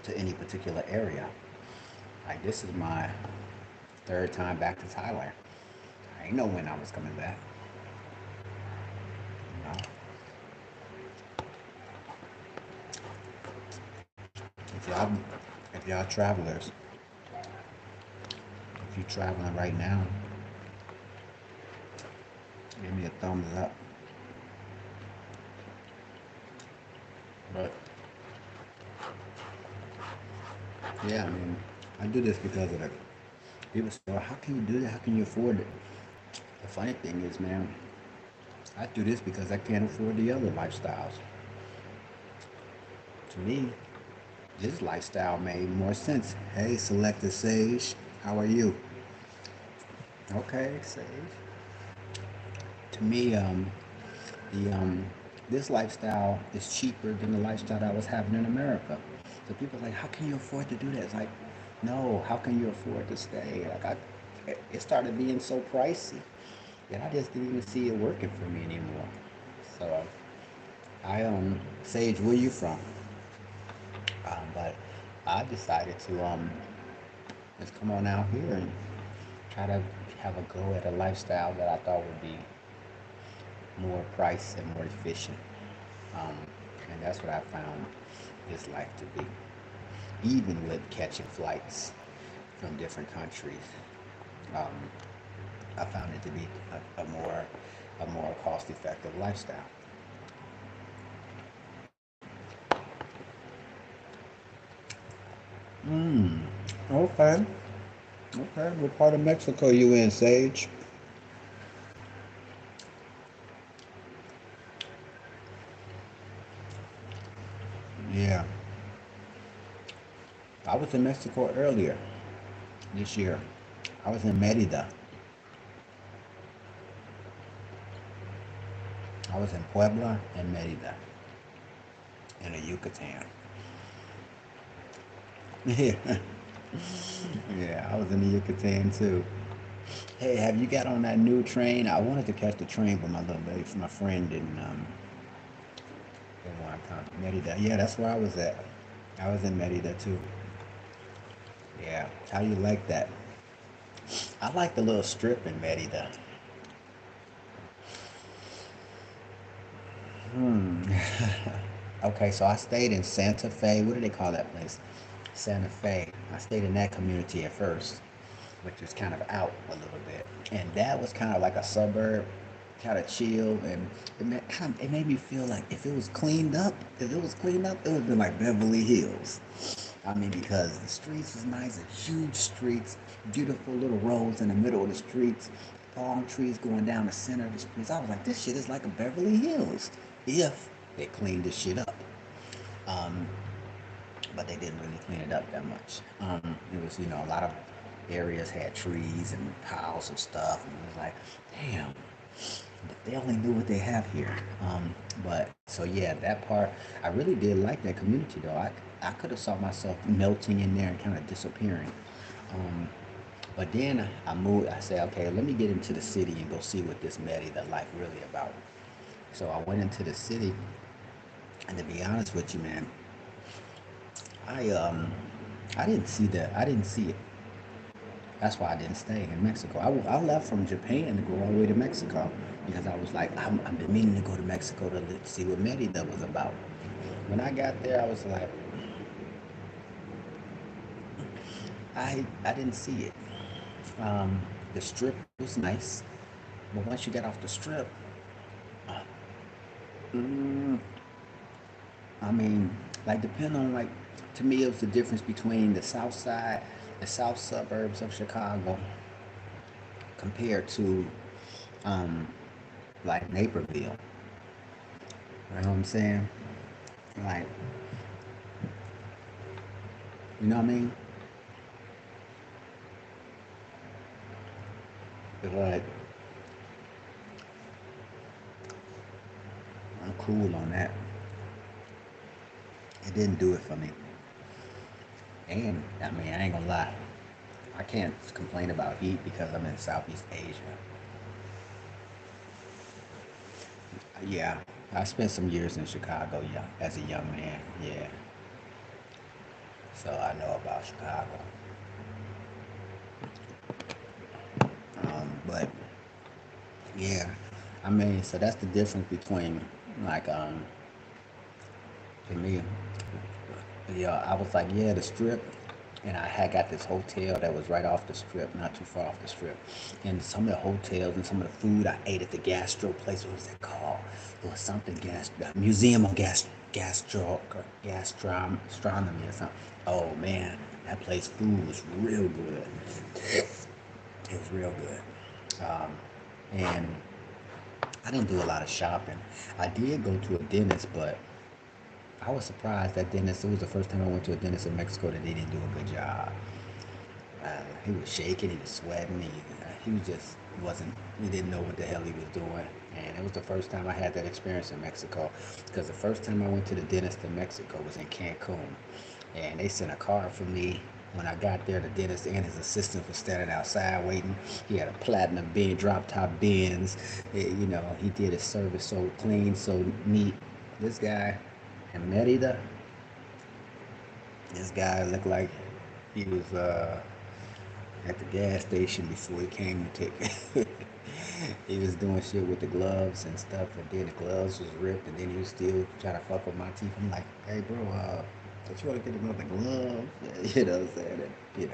to any particular area. Like, this is my third time back to Thailand. I ain't know when I was coming back. You know? If y'all travelers, If you're traveling right now, give me a thumbs up. But yeah, I mean, I do this because of the people say, well, how can you do that? How can you afford it? The funny thing is, man, I do this because I can't afford the other lifestyles. To me, this lifestyle made more sense. Hey, Selected Sage, how are you? Okay, Sage. To me, the this lifestyle is cheaper than the lifestyle that I was having in America. So people are like, how can you afford to do that? It's like, no, how can you afford to stay? It started being so pricey that I just didn't even see it working for me anymore. So Sage, where you from? But I decided to just come on out here and try to have a go at a lifestyle that I thought would be more price and more efficient. Um, and that's what I found this life to be. Even with catching flights from different countries, um, I found it to be a more cost effective lifestyle. Mm, okay. Okay. What part of Mexico you in, Sage? Yeah. I was in Mexico earlier this year. I was in Merida. I was in Puebla and Merida in the Yucatan. Yeah. Yeah, I was in the Yucatan too. Hey, have you got on that new train? I wanted to catch the train, but my little baby, my friend didn't want to come. Merida. Yeah, that's where I was at. I was in Merida too. Yeah. How you like that? I like the little strip in Merida. Hmm. Okay, so I stayed in Santa Fe. What do they call that place? Santa Fe. I stayed in that community at first, which was kind of out a little bit. And that was kind of like a suburb, kind of chill. And it made me feel like if it was cleaned up, it would have been like Beverly Hills. I mean, because the streets was nice, and huge streets, beautiful little roads in the middle of the streets, palm trees going down the center of the streets. I was like, this shit is like a Beverly Hills if they cleaned this shit up. Um, but they didn't really clean it up that much. It was, a lot of areas had trees and piles of stuff, and it was like, damn, they only knew what they have here. But so yeah, that part I really did like that community though. I could have saw myself melting in there and kind of disappearing. Um, but then I moved. I said, okay, let me get into the city and go see what this Merida life really about. So I went into the city, and to be honest with you, man, I um I didn't see that. I didn't see it. That's why I didn't stay in Mexico. I left from Japan to go all the way to Mexico because I was like, I've been meaning to go to Mexico to see what Merida was about. When I got there, I was like, I didn't see it. Um, the strip was nice, but once you get off the strip, mm, I mean, like depending on like, to me, it was the difference between the south side, the south suburbs of Chicago, compared to um, like Naperville. You know what I'm saying? Like, you know what I mean? But I'm cool on that. It didn't do it for me. And I mean, I ain't gonna lie. I can't complain about heat because I'm in Southeast Asia. Yeah, I spent some years in Chicago, yeah, as a young man. Yeah, so I know about Chicago. But yeah, I mean, so that's the difference between like to me, yeah, I was like, yeah, the strip. And I had got this hotel that was right off the strip, not too far off the strip. And some of the hotels and some of the food I ate at the gastro place, what was that called? It was something Museum of Gastronomy or something. Oh man, that place food was real good. It was real good. And I didn't do a lot of shopping. I did go to a dentist, but I was surprised that dentist. It was the first time I went to a dentist in Mexico that they didn't do a good job. He was shaking, he was sweating, he was just wasn't. He didn't know what the hell he was doing. And it was the first time I had that experience in Mexico, because the first time I went to the dentist in Mexico was in Cancun, and they sent a card for me. When I got there, the dentist and his assistant was standing outside waiting. He had a platinum bed, drop top Benz. He did his service so clean, so neat. This guy in Merida, this guy looked like he was at the gas station before he came to take. He was doing shit with the gloves and stuff, and then the gloves was ripped, and then he was still trying to fuck with my teeth. I'm like, hey, bro, don't you want to get another glove? You know what I'm saying?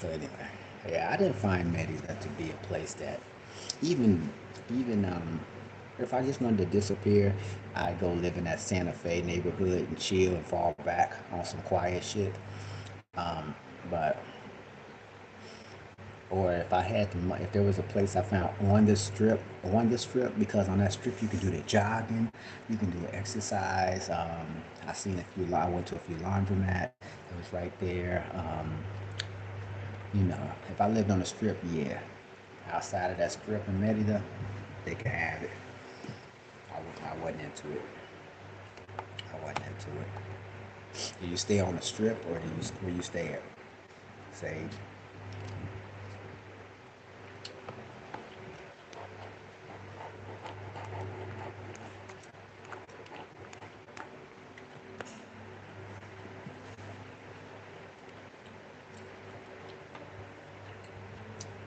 So anyway, yeah, I didn't find Merida to be a place that even if I just wanted to disappear, I'd go live in that Santa Fe neighborhood and chill and fall back on some quiet shit. But or if I had to, if there was a place I found because on that strip you can do the jogging, you can do exercise. I seen a few. I went to a few laundromat. It was right there. If I lived on the strip, yeah. Outside of that strip in Merida, they could have it. I wasn't into it. I wasn't into it. Do you stay on the strip, or where you stay at? Sage.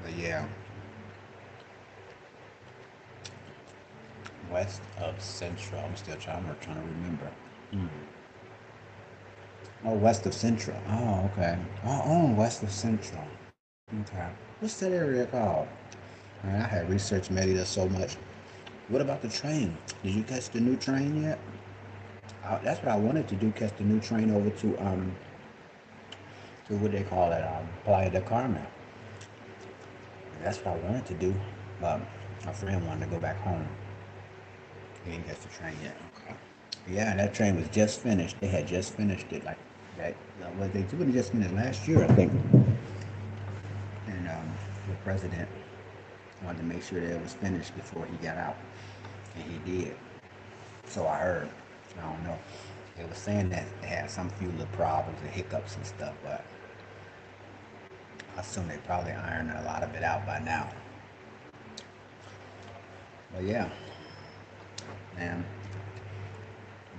But yeah, west of Central. I'm still trying to remember. Hmm. Oh, west of Central. Oh, okay. West of Central. Okay. What's that area called? Man, I had researched Merida so much. What about the train? Did you catch the new train yet? That's what I wanted to do. Catch the new train over to what they call it, Playa del Carmen. That's what I wanted to do. But my friend wanted to go back home. He didn't catch the train yet. Okay. Yeah, that train was just finished. They had just finished it like that. Was they wouldn't just finished last year, I think. And the president wanted to make sure that it was finished before he got out, and he did. So I heard. I don't know. They were saying that they had some few little problems and hiccups and stuff, but I assume they probably ironed a lot of it out by now. But yeah, man.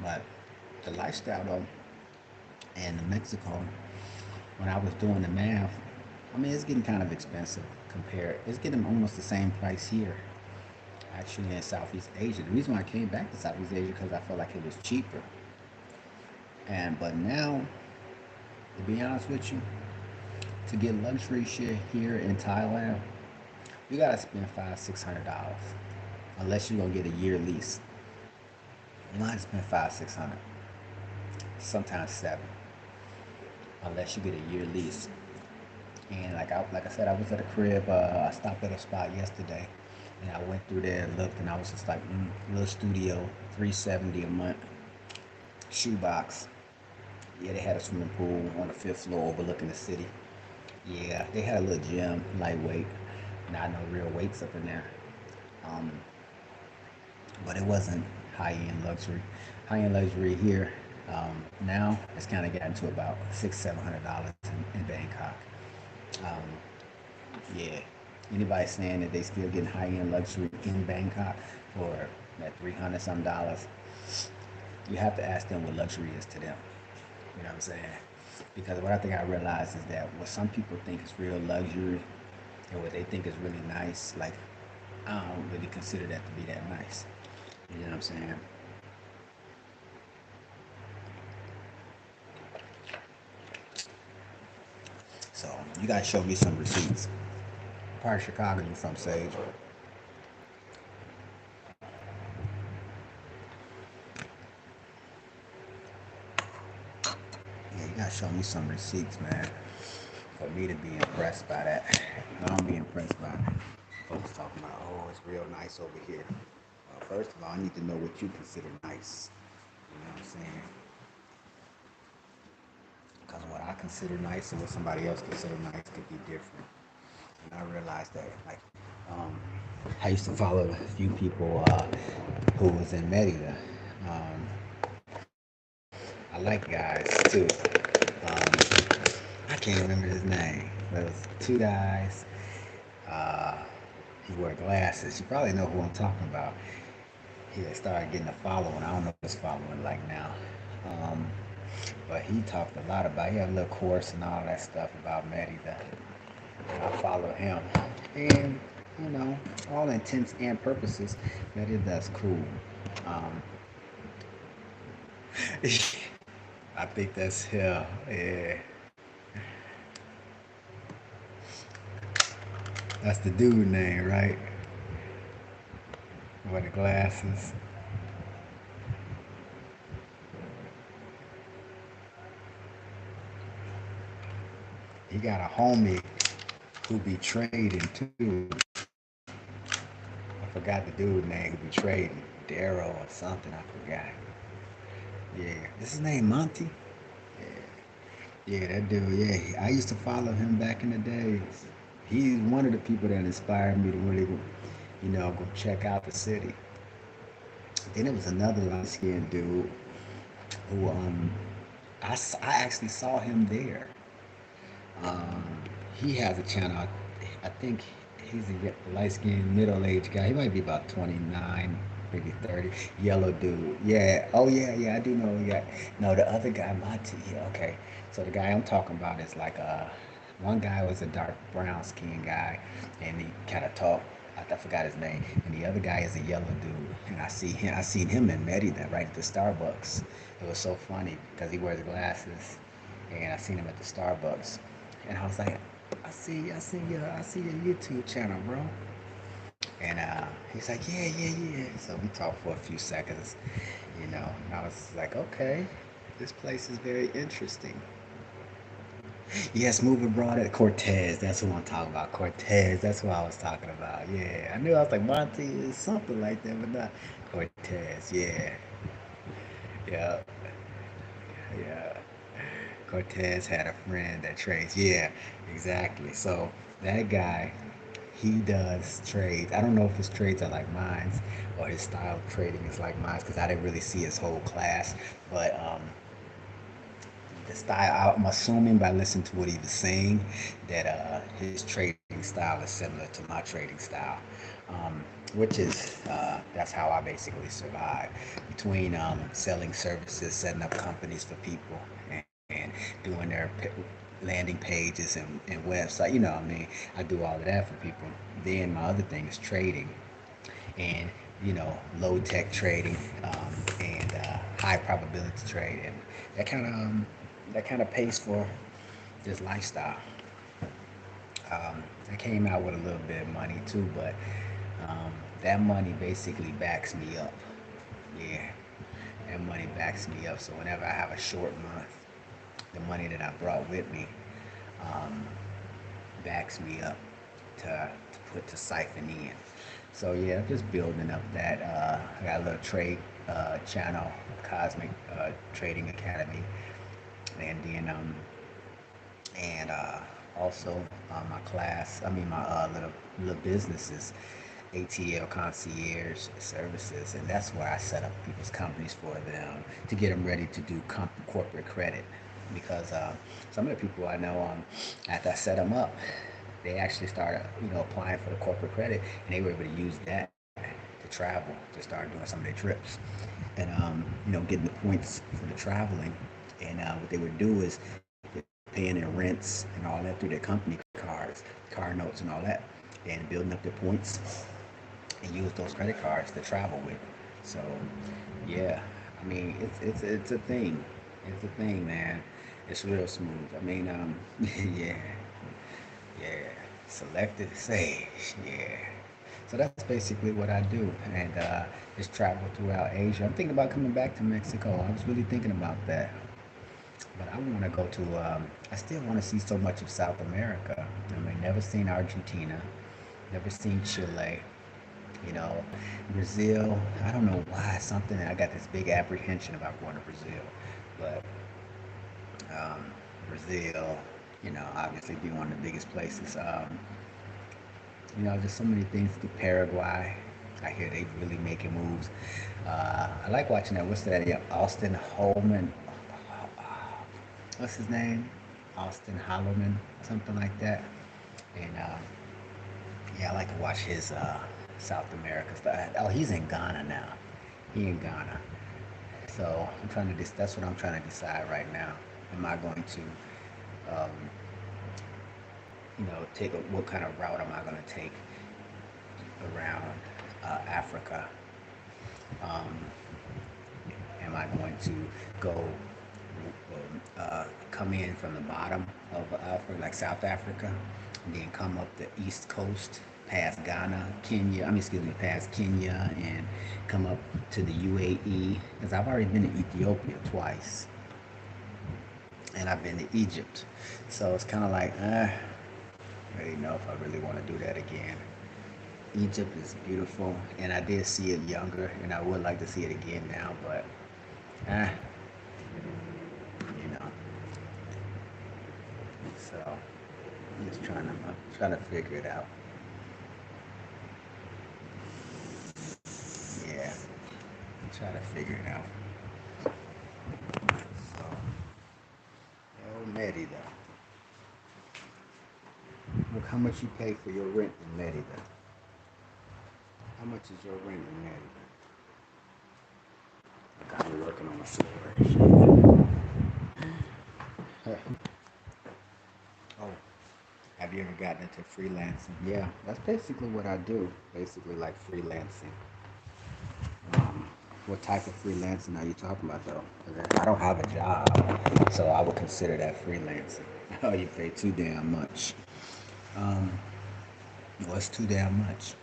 But the lifestyle though in Mexico, when I was doing the math, I mean it's getting kind of expensive compared. It's getting almost the same price here, actually in Southeast Asia. The reason why I came back to Southeast Asia because I felt like it was cheaper. But now, to be honest with you, to get luxury shit here in Thailand, you gotta spend $500-600, unless you're gonna get a year lease. You might spend 500-600, sometimes seven, unless you get a year lease. And like I said, I was at a crib. I stopped at a spot yesterday, and I went through there and looked, and I was just like, little studio, 370 a month, shoebox. Yeah, they had a swimming pool on the fifth floor overlooking the city. Yeah, they had a little gym, lightweight, not no real weights up in there. Um, but it wasn't high-end luxury. High-end luxury here now it's kind of gotten to about $600-700 in Bangkok. Um, yeah, anybody saying that they still getting high-end luxury in Bangkok for that 300 some dollars, you have to ask them what luxury is to them. You know what I'm saying? Because what I think I realized is that what some people think is real luxury and what they think is really nice, like I don't really consider that to be that nice. You know what I'm saying? So you gotta show me some receipts. What part of Chicago you from, Sage? Yeah, you gotta show me some receipts, man, for me to be impressed by that. I don't be impressed by folks talking about, oh, it's real nice over here. First of all, I need to know what you consider nice. You know what I'm saying? Because what I consider nice and what somebody else consider nice could be different. And I realized that, like, um, I used to follow a few people who was in Merida. Um, I like guys too. I can't remember his name, but it was two guys. Uh, he wore glasses. You probably know who I'm talking about. He had started getting a following. I don't know what his following like now. Um, but he talked a lot about, he had a little course and all that stuff about Merida. And I follow him. And, you know, all intents and purposes, Merida's cool. Um, I think that's him. Yeah. That's the dude name, right? With the glasses. He got a homie who be trading too. I forgot the dude name who be trading. Darrow or something, I forgot. Yeah. Is his name Monty? Yeah, that dude, yeah. I used to follow him back in the days. He's one of the people that inspired me to really, go check out the city. Then there was another light skinned dude who I actually saw him there. Um, he has a channel. I think he's a light skinned middle aged guy. He might be about 29, maybe 30. Yellow dude. Yeah. Oh yeah, yeah. I do know. Yeah. No, the other guy, Monty. Yeah. Okay. So the guy I'm talking about is like one guy was a dark brown skinned guy, and he kind of talked. I forgot his name. And the other guy is a yellow dude, and I seen him in Merida, right at the Starbucks. It was so funny because he wears glasses, and I seen him at the Starbucks, and I was like, I see your YouTube channel, bro. And he's like, yeah, yeah, yeah. So we talked for a few seconds, and I was like, okay, this place is very interesting. Yes, move abroad at Cortez. That's who I'm talking about. Cortez. That's who I was talking about. Yeah, I knew I was like Monty is something like that, but not Cortez. Yeah, yeah, yeah. Cortez had a friend that trades. Yeah, exactly. So that guy, he does trades. I don't know if his trades are like mine or his style of trading is like mine because I didn't really see his whole class. But the style, I'm assuming by listening to what he was saying that his trading style is similar to my trading style, which is that's how I basically survive between selling services, setting up companies for people, and doing their landing pages and website. You know what I mean? I do all of that for people. Then my other thing is trading and low tech trading and high probability trading. That kind of that kind of pays for this lifestyle. I came out with a little bit of money too, but that money basically backs me up. Yeah, that money backs me up. So whenever I have a short month, the money that I brought with me um, backs me up to put to siphon in. So yeah, I'm just building up that. I got a little trade channel, Cosmic Trading Academy, and then and also my class. I mean my little businesses, ATL Concierge Services, and that's where I set up people's companies for them to get them ready to do corporate credit. Because some of the people I know, after I set them up, they actually started, applying for the corporate credit, and they were able to use that to travel, to start doing some of their trips, and getting the points for the traveling. And what they would do is paying their rents and all that through their company cards, car notes, and all that, and building up their points and use those credit cards to travel with. So, yeah, I mean, it's a thing. It's a thing, man. It's real smooth. I mean, yeah. Yeah, selected sage. Yeah. So that's basically what I do, and just travel throughout Asia. I'm thinking about coming back to Mexico. I was really thinking about that, but I want to go to. I still want to see so much of South America. I mean, never seen Argentina, never seen Chile. You know, Brazil. I don't know why something. I got this big apprehension about going to Brazil, but um, Brazil. You know, obviously be one of the biggest places. There's so many things to Paraguay. I hear they really making moves. I like watching that. What's that? Yeah, Austin Holman. What's his name? Austin Holloman, something like that. And yeah, I like to watch his South America stuff. Oh, he's in Ghana now. He in Ghana. So I'm trying to. That's what I'm trying to decide right now. Am I going to, um, take what kind of route am I going to take around Africa? Um, am I going to go come in from the bottom of Africa, like South Africa, and then come up the east coast past Ghana, Kenya? I mean, excuse me, past Kenya, and come up to the UAE? Because I've already been to Ethiopia twice, and I've been to Egypt, so it's kind of like, I don't know if I really want to do that again. Egypt is beautiful, and I did see it younger, and I would like to see it again now, but eh, you know. So I'm trying to figure it out. Yeah, I'm trying to figure it out. So, oh, Merida. Look how much you pay for your rent in Merida. How much is your rent in Merida? Like I'm working on my floor. Oh, have you ever gotten into freelancing? Yeah, that's basically what I do. Basically, like freelancing. What type of freelancing are you talking about, though? 'Cause I don't have a job, so I would consider that freelancing. Oh, you pay too damn much. Um, what's too damn much?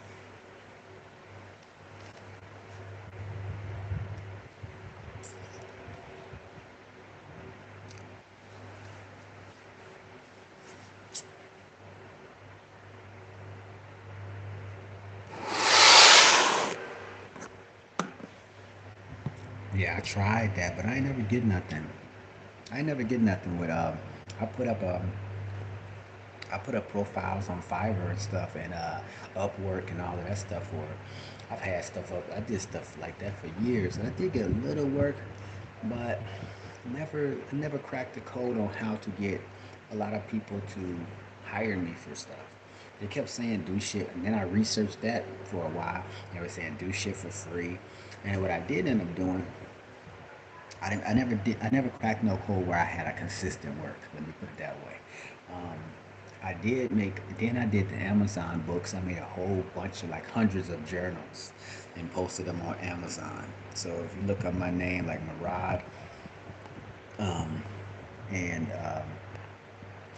Yeah, I tried that, but I ain't never get nothing. I ain't never get nothing with I put up I put up profiles on Fiverr and stuff, and Upwork and all of that stuff. For I've had stuff up. I did stuff like that for years, and I did get a little work, but I never cracked the code on how to get a lot of people to hire me for stuff. They kept saying do shit, and then I researched that for a while. They were saying do shit for free, and what I did end up doing, I never cracked no code where I had a consistent work. Let me put it that way. Um, I did make. Then I did the Amazon books. I made a whole bunch of like hundreds of journals and posted them on Amazon. So if you look up my name, like Murad, um, and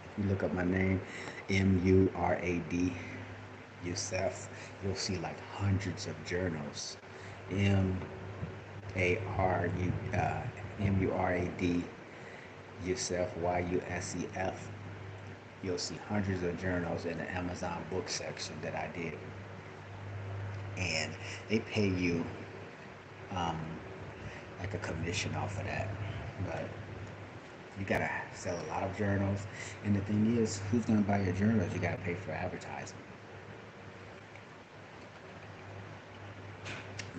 if you look up my name, Murad, Youssef, you'll see like hundreds of journals. M A R U Murad Youssef, Yusef. You'll see hundreds of journals in the Amazon book section that I did, and they pay you um, like a commission off of that. But you gotta sell a lot of journals, and the thing is, who's gonna buy your journals? You gotta pay for advertising.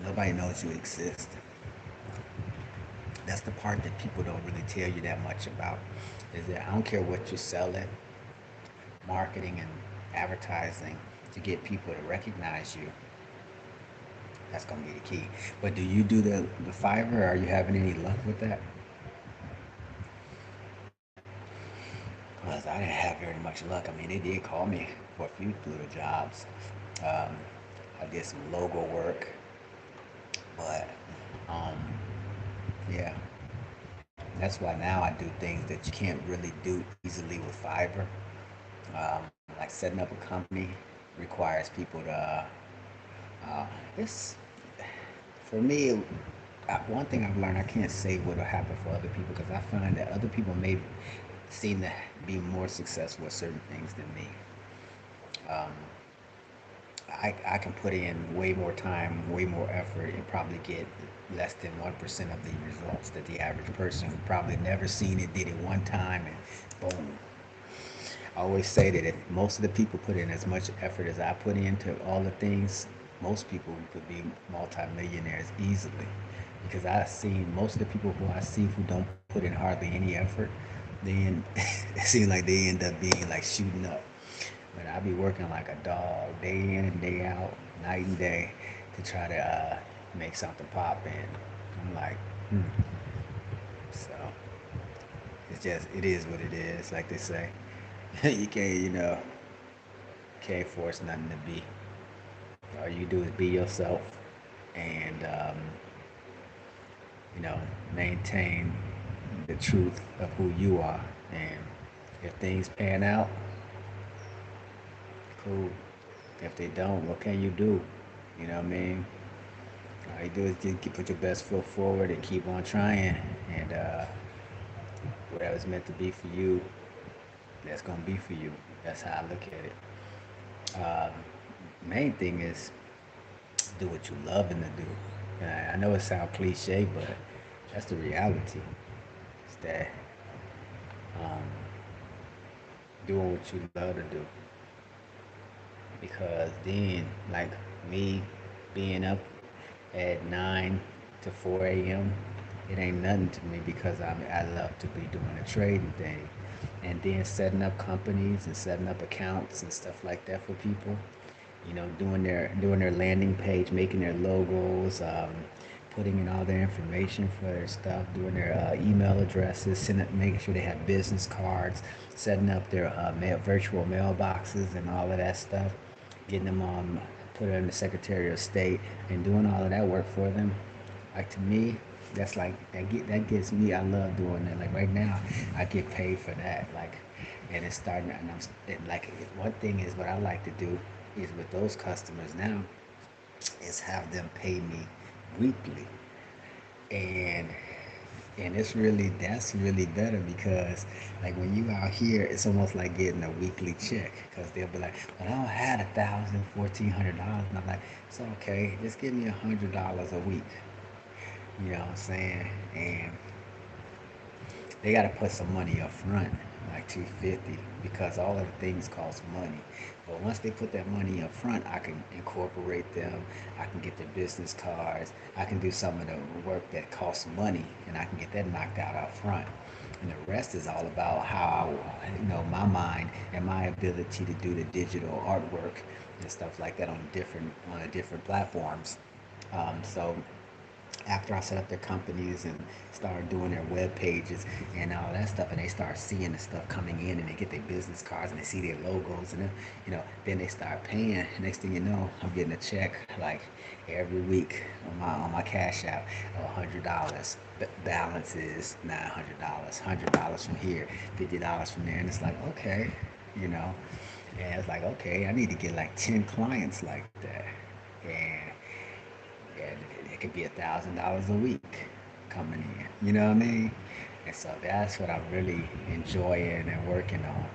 Nobody knows you exist. That's the part that people don't really tell you that much about. Is that I don't care what you're selling, marketing and advertising to get people to recognize you. That's gonna be the key. But do you do the Fiverr? Are you having any luck with that? Because I didn't have very much luck. I mean, they did call me for a few little jobs. Um, I did some logo work, but um, yeah, that's why now I do things that you can't really do easily with Fiverr. like setting up a company requires people to uh, it's for me. One thing I've learned, I can't say what'll happen for other people because I find that other people may seem to be more successful at certain things than me. Um, I can put in way more time, way more effort, and probably get less than 1% of the results that the average person who probably never seen it did it one time and boom. I always say that if most of the people put in as much effort as I put into all the things, most people could be multimillionaires easily. Because I've seen most of the people who I see who don't put in hardly any effort, then it seems like they end up being like shooting up. But I be working like a dog day in and day out, night and day, to try to make something pop. And I'm like, hmm. So it's just, it is what it is, like they say. You can't, can't force nothing to be. All you do is be yourself and, you know, maintain the truth of who you are. And if things pan out, cool. If they don't, what can you do? You know what I mean? All you do is just put your best foot forward and keep on trying. And whatever's meant to be for you, that's gonna be for you. That's how I look at it. Um, Main thing is do what you love and to do. I know it sounds cliche, but that's the reality. It's that um, doing what you love to do. Because then, like me being up at 9 to 4 a.m., it ain't nothing to me because I love to be doing the trading thing. And then setting up companies and setting up accounts and stuff like that for people. Doing their landing page, making their logos, putting in all their information for their stuff, doing their email addresses, making sure they have business cards, setting up their virtual mailboxes and all of that stuff, getting them on, put it in the Secretary of State, and doing all of that work for them. Like to me, that's like that gets me. I love doing that. Like right now, I get paid for that. Like, and it's starting. And one thing is what I like to do is with those customers now is have them pay me weekly, and that's really better because like when you out here it's almost like getting a weekly check because they'll be like, well, I don't have 1,000, $1,400, and I'm like, it's okay, just give me $100 a week. You know what I'm saying? And they got to put some money up front, like 250, because all of the things cost money. But once they put that money up front, I can incorporate them. I can get their business cards. I can do some of the work that costs money, and I can get that knocked out up front. And the rest is all about how my mind and my ability to do the digital artwork and stuff like that on the different platforms. So after I set up their companies and start doing their web pages and all that stuff, and they start seeing the stuff coming in, and they get their business cards and they see their logos, and then they start paying. Next thing you know, I'm getting a check like every week on my Cash App of $100. Balance is $900, $100 from here, $50 from there, and it's like okay, you know, and it's like okay, I need to get like 10 clients like that, and and it could be $1,000 a week coming in. You know what I mean? And so that's what I'm really enjoying and working on.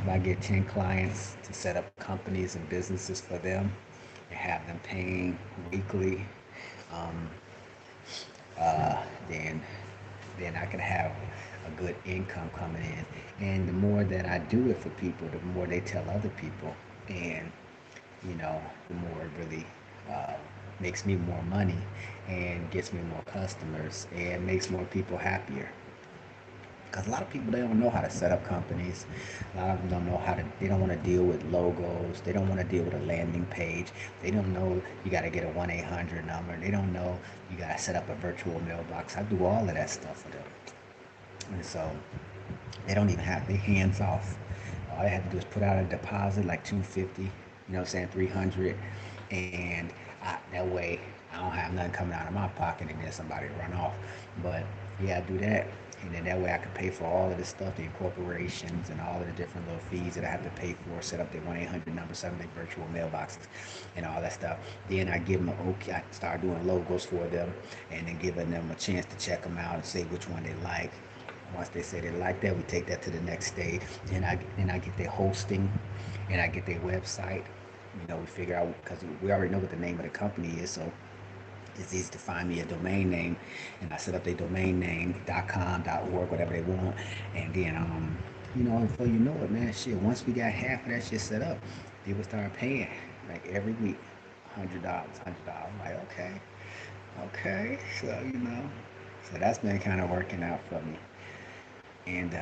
If I get 10 clients to set up companies and businesses for them and have them paying weekly, um, uh, then then I can have a good income coming in. And the more that I do it for people, the more they tell other people. And the more it really uh, makes me more money and gets me more customers and makes more people happier. Because a lot of people, they don't know how to set up companies. A lot of them don't know how to, they don't want to deal with logos. They don't want to deal with a landing page. They don't know you got to get a 1-800 number. They don't know you got to set up a virtual mailbox. I do all of that stuff for them. And so they don't even have their hands off. All they have to do is put out a deposit like 250, what I'm saying, 300, and that way I don't have nothing coming out of my pocket and then somebody run off. But yeah, I do that, And then that way I can pay for all of this stuff, the incorporations and all of the different little fees that I have to pay for, set up their 1-800 number, set up their virtual mailboxes and all that stuff. Then I give them an okay, I start doing logos for them and then giving them a chance to check them out and say which one they like. Once they say they like that, we take that to the next stage. Then I get their hosting and I get their website. We figure out because we already know what the name of the company is, so it's easy to find me a domain name, and I set up their domain name .com, .org, whatever they want, and then before you know it, man, shit. Once we got half of that shit set up, people start paying like every week, $100, $100. I'm like, okay, so that's been kind of working out for me, and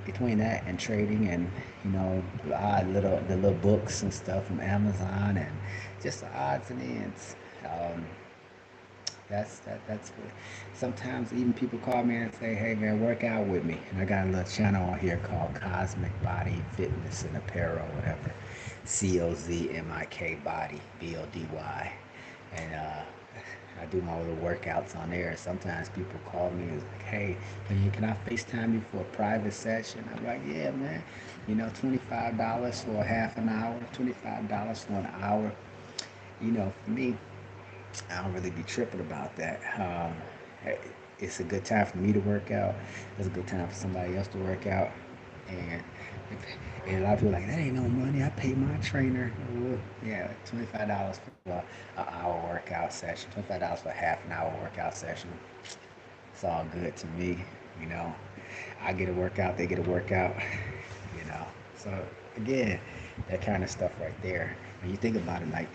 between that and trading and the little books and stuff from Amazon and just the odds and ends. That's good. Sometimes even people call me and say, "Hey man, work out with me." And I got a little channel on here called Cosmic Body Fitness and Apparel, whatever. COZMIK Body BODY, and I do my little workouts on there. Sometimes people call me and like, "Hey, can I FaceTime you for a private session?" I'm like, "Yeah, man. $25 for half an hour, $25 for an hour." For me, I don't really be tripping about that. It's a good time for me to work out. It's a good time for somebody else to work out. And, and a lot of people are like, that ain't no money. I pay my trainer. Yeah, $25 for an hour workout session. $25 for a half an hour workout session. It's all good to me. You know, I get a workout, they get a workout. You know, so again, that kind of stuff right there. When you think about it, like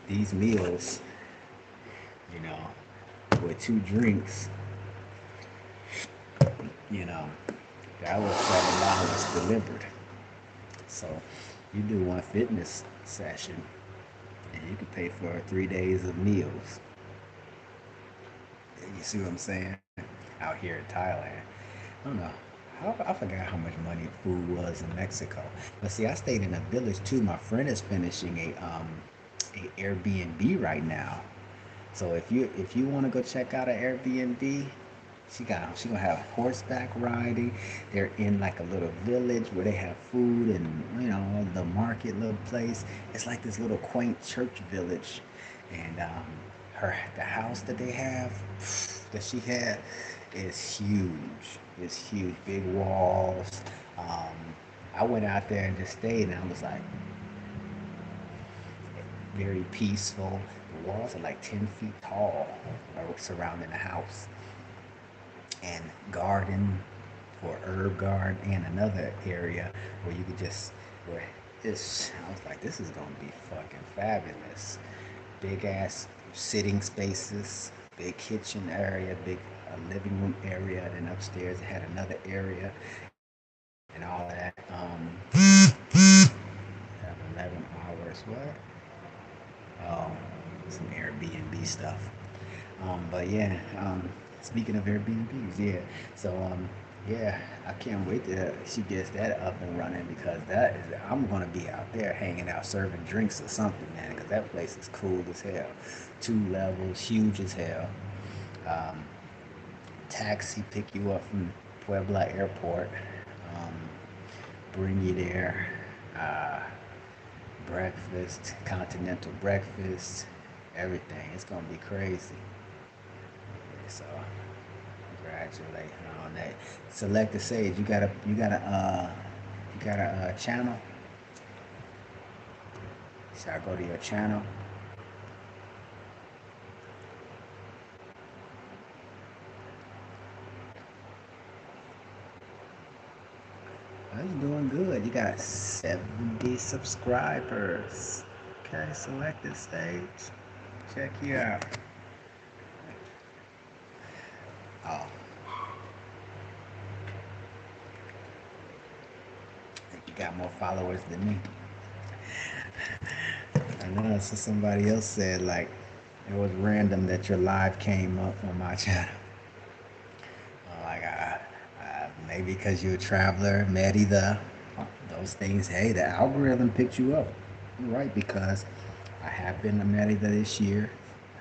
these meals, you know, with 2 drinks, you know, that was $7 delivered. So you do one fitness session and you can pay for 3 days of meals. You see what I'm saying? Out here in Thailand. I don't know. I forgot how much money food was in Mexico. But see, I stayed in a village too. My friend is finishing a Airbnb right now. So if you want to go check out an Airbnb, she gonna have horseback riding. They're in like a little village where they have food and the market little place. It's like this little quaint church village, and the house that they have that she had is huge. It's huge, big walls. Um, I went out there and just stayed, and I was like, very peaceful. The walls are like 10 feet tall surrounding the house. And garden for herb garden and another area where you could just where this I was like, this is gonna be fucking fabulous. Big ass sitting spaces, big kitchen area, big living room area, and then upstairs it had another area and all of that. 11 hours. What? Oh, some Airbnb stuff. But yeah, speaking of Airbnbs, yeah. So yeah, I can't wait till she gets that up and running because I'm gonna be out there hanging out, serving drinks or something, man. Because that place is cool as hell. 2 levels, huge as hell. Um, Taxi pick you up from Puebla Airport, um, bring you there. Uh, Breakfast, continental breakfast, everything. It's gonna be crazy. So congratulate her on that. Select the sage. You got a channel. Should I go to your channel? Oh, you're doing good. You got 70 subscribers. Okay, select the stage. Check you out. Oh, I think you got more followers than me. I know. So somebody else said like it was random that your live came up on my channel. Like maybe because you're a traveler, met either those things. Hey, the algorithm picked you up, right? Because I have been to Merida this year.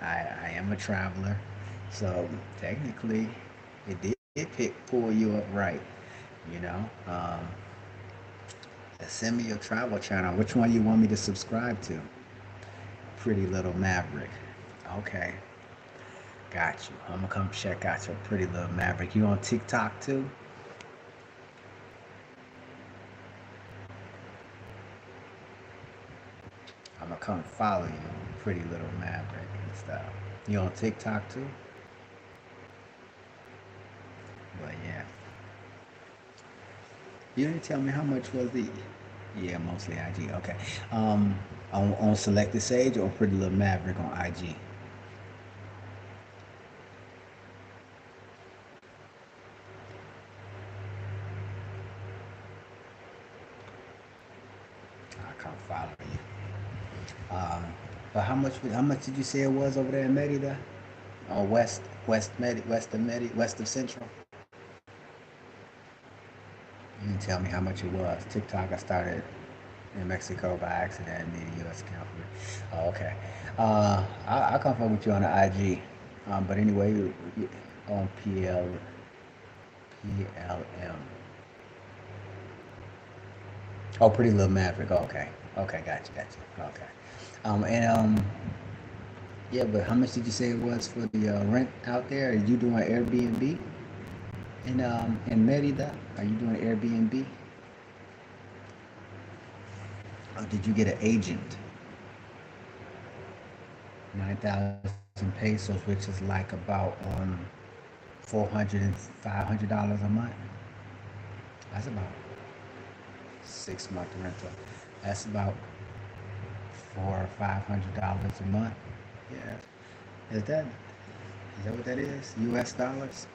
I am a traveler, so technically it did pull you up right. You know, send me your travel channel. Which one you want me to subscribe to? Pretty Little Maverick. Okay, got you. I'm gonna come check out your Pretty Little Maverick. You on TikTok too? I'm gonna come follow you, Pretty Little Maverick and stuff. You on TikTok too? But yeah, you didn't tell me how much was the. Yeah, mostly IG. Okay. On Selected Sage or Pretty Little Maverick on IG. I'll come follow you. But how much did you say it was over there in Merida? On west of Central? You didn't tell me how much it was. TikTok, I started in Mexico by accident, need a U.S. account for it. Oh, okay. I'll come up with you on the IG. But anyway, on PLM. Oh, Pretty Little Maverick. Oh, okay. Okay, gotcha. Okay. And yeah, but how much did you say it was for the rent out there? Are you doing Airbnb in Merida? Are you doing Airbnb? Or did you get an agent? 9,000 pesos, which is like about 400 and $500 a month. That's about 6 month rental. That's about $400 or $500 a month. Yeah. Is that what that is? US dollars?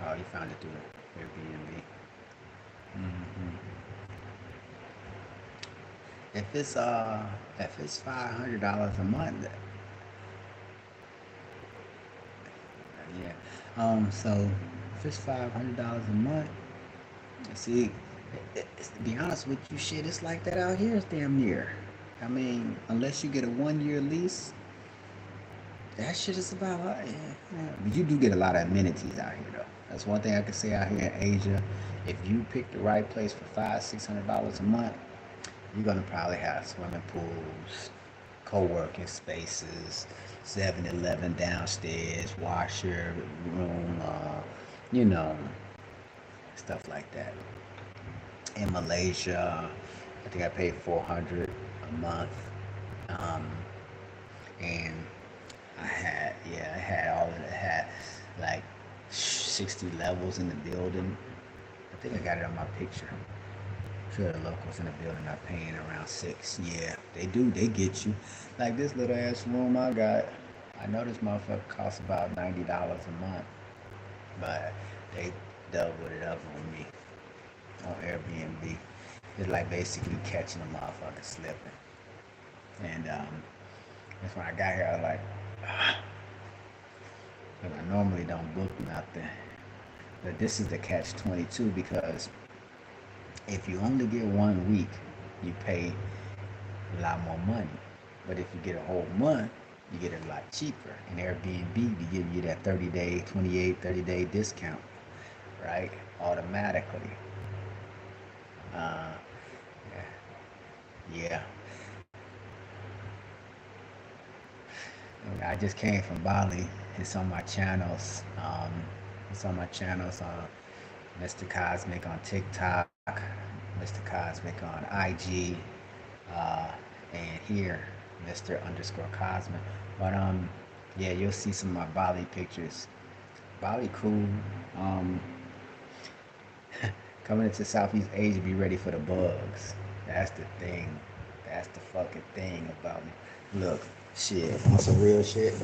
Oh, you found it through Airbnb. Hmm. If it's $500 a month, yeah. So if it's $500 a month, see, to be honest with you, shit, it's like that out here. It's damn near. I mean, unless you get a 1 year lease, that shit is about. Yeah. But you do get a lot of amenities out here, though. That's one thing I can say out here in Asia. If you pick the right place for $500-600 a month, you're gonna probably have swimming pools, co-working spaces, 7-Eleven downstairs, washer room, you know, stuff like that. In Malaysia, I think I paid 400 a month, um, and I had all of it. I had like 60 levels in the building. I think I got it on my picture. Sure, the locals in the building are paying around six. Yeah, they do. They get you. Like this little ass room I got. I know this motherfucker costs about $90 a month, but they doubled it up on me on Airbnb. It's like basically catching a motherfucker slipping. And that's when I got here. I was like, ah, 'cause I normally don't book nothing. But this is the catch 22 because if you only get 1 week, you pay a lot more money. But if you get a whole month, you get it a lot cheaper. And Airbnb be giving you that 30-day, 28, 30-day discount, right? Automatically. Uh, yeah. I just came from Bali. It's on my channels. It's on my channels on Mr. Cosmic on TikTok, Mr. Cosmic on IG, uh, and here, Mr. underscore Cosmic. But yeah, you'll see some of my Bali pictures. Bali cool. Um, Coming into Southeast Asia, be ready for the bugs. That's the thing. That's the fucking thing about me. Look, shit, on some real shit.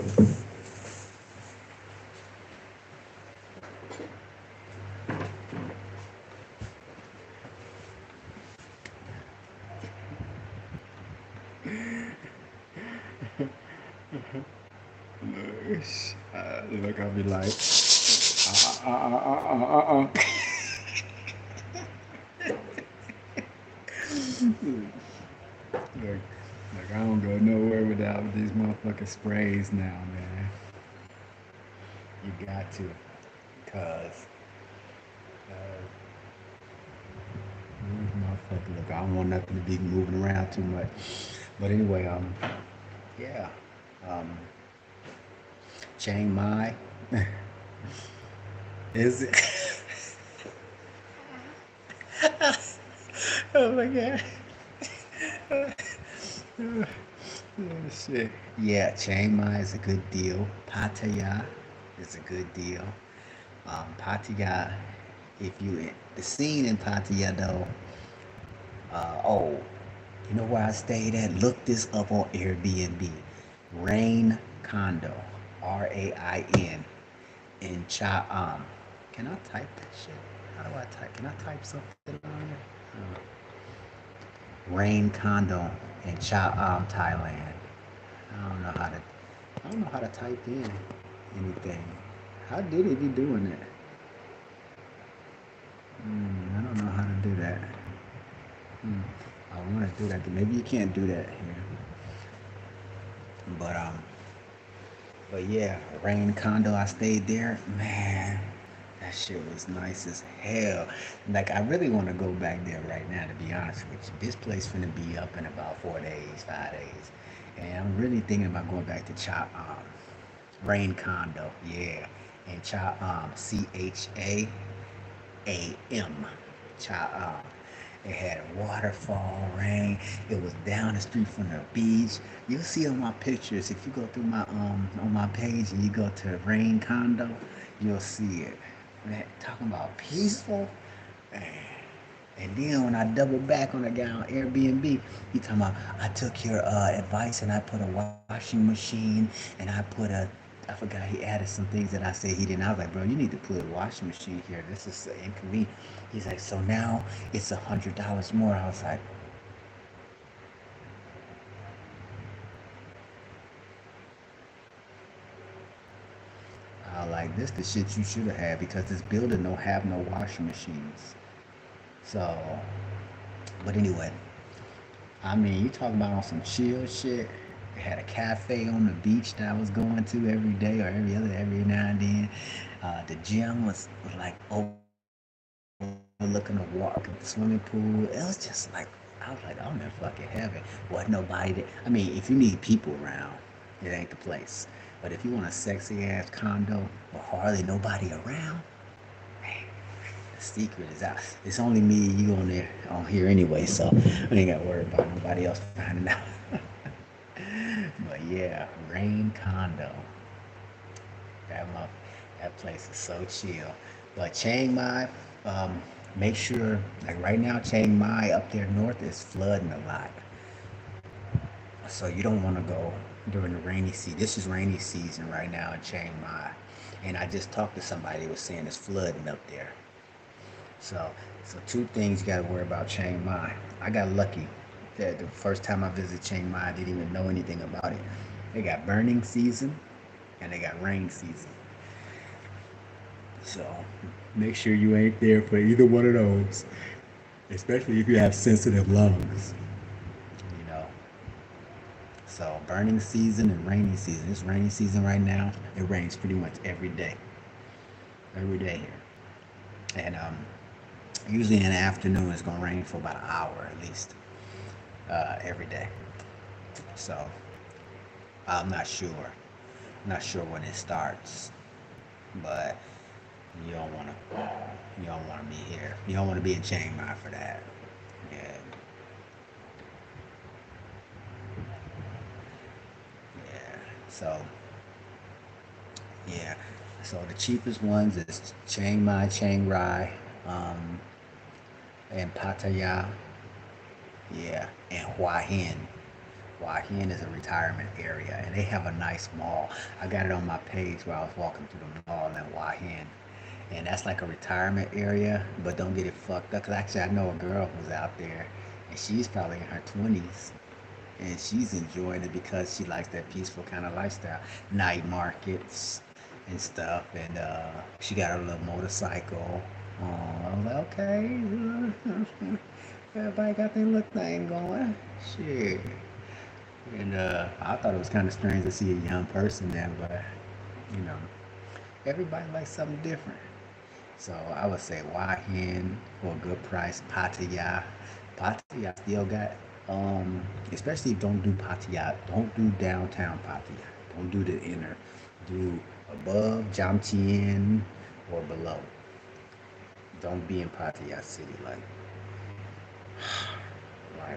Look, I'll be like, uh, uh, uh, uh, uh, uh. Look, I don't go nowhere without these motherfucking sprays now, man. got to, cause motherfucker, look, I don't want nothing to be moving around too much. But anyway, yeah, um, Chiang Mai is it? Oh my god. Oh, shit. Yeah, Chiang Mai is a good deal. Pattaya is a good deal. Pattaya, if you the scene in Pattaya though, oh, you know where I stayed at? Look this up on Airbnb. Rain Condo, Rain, in Cha Can I type that shit? How do I type? Can I type something on it? Rain Condo in Cha Thailand. I don't know how to. I don't know how to type in anything. How did it be doing that? I don't know how to do that. Hmm. I want to do that. Maybe you can't do that here. But yeah, Rain Condo. I stayed there. Man, that shit was nice as hell. Like I really want to go back there right now. To be honest with you, this place finna be up in about 4 days, 5 days, and I'm really thinking about going back to Rain Condo. Yeah, and CHAAM. Cha. It had a waterfall, rain. It was down the street from the beach. You'll see on my pictures if you go through my on my page and you go to Rain Condo, you'll see it. Man, talking about peaceful. Man. And then when I double back on the guy on Airbnb, he talking about I took your advice and I put a washing machine and I forgot he added some things that I said he didn't. I was like, bro, you need to put a washing machine here. This is inconvenient. He's like, so now it's $100 more. I was like, this the shit you should have had because this building don't have no washing machines. So, but anyway, I mean, you talking about on some chill shit. They had a cafe on the beach that I was going to every day or every now and then. The gym was like overlooking the water, the swimming pool. It was just like I was like, I'm in fucking heaven. Wasn't nobody there. I mean, if you need people around, it ain't the place. But if you want a sexy ass condo with hardly nobody around, the secret is out. It's only me and you on there on here anyway, so I ain't got to worry about nobody else finding out. But yeah, Rain Condo. That month, that place is so chill. But Chiang Mai, um, make sure like right now Chiang Mai up there north is flooding a lot. So you don't want to go during the rainy season. This is rainy season right now in Chiang Mai. And I just talked to somebody who was saying it's flooding up there. So, so two things you got to worry about Chiang Mai. I got lucky that the first time I visited Chiang Mai, I didn't even know anything about it. They got burning season and they got rain season. So make sure you ain't there for either one of those, especially if you have sensitive lungs. You know. So burning season and rainy season. It's rainy season right now. It rains pretty much every day here. And usually in the afternoon, it's gonna rain for about an hour at least every day. So I'm not sure. Not sure when it starts, but you don't want to. You don't want to be here. You don't want to be in Chiang Mai for that. Yeah, yeah. So yeah. So the cheapest ones is Chiang Mai, Chiang Rai, um, and Pattaya. Yeah, and Hua Hin. Hua Hin is a retirement area, and they have a nice mall. I got it on my page where I was walking through the mall in Hua Hin, and that's like a retirement area. But don't get it fucked up, cause actually I know a girl who's out there, and she's probably in her 20s, and she's enjoying it because she likes that peaceful kind of lifestyle, night markets and stuff, and she got her little motorcycle. I was like, okay, everybody got their little thing going. Shit. And I thought it was kind of strange to see a young person there, but you know. Everybody likes something different. So I would say Wahin for a good price. Pattaya. Pattaya still got, especially don't do Pattaya. Don't do downtown Pattaya. Don't do the inner. Do above Jamtien or below. Don't be in Pattaya City. Like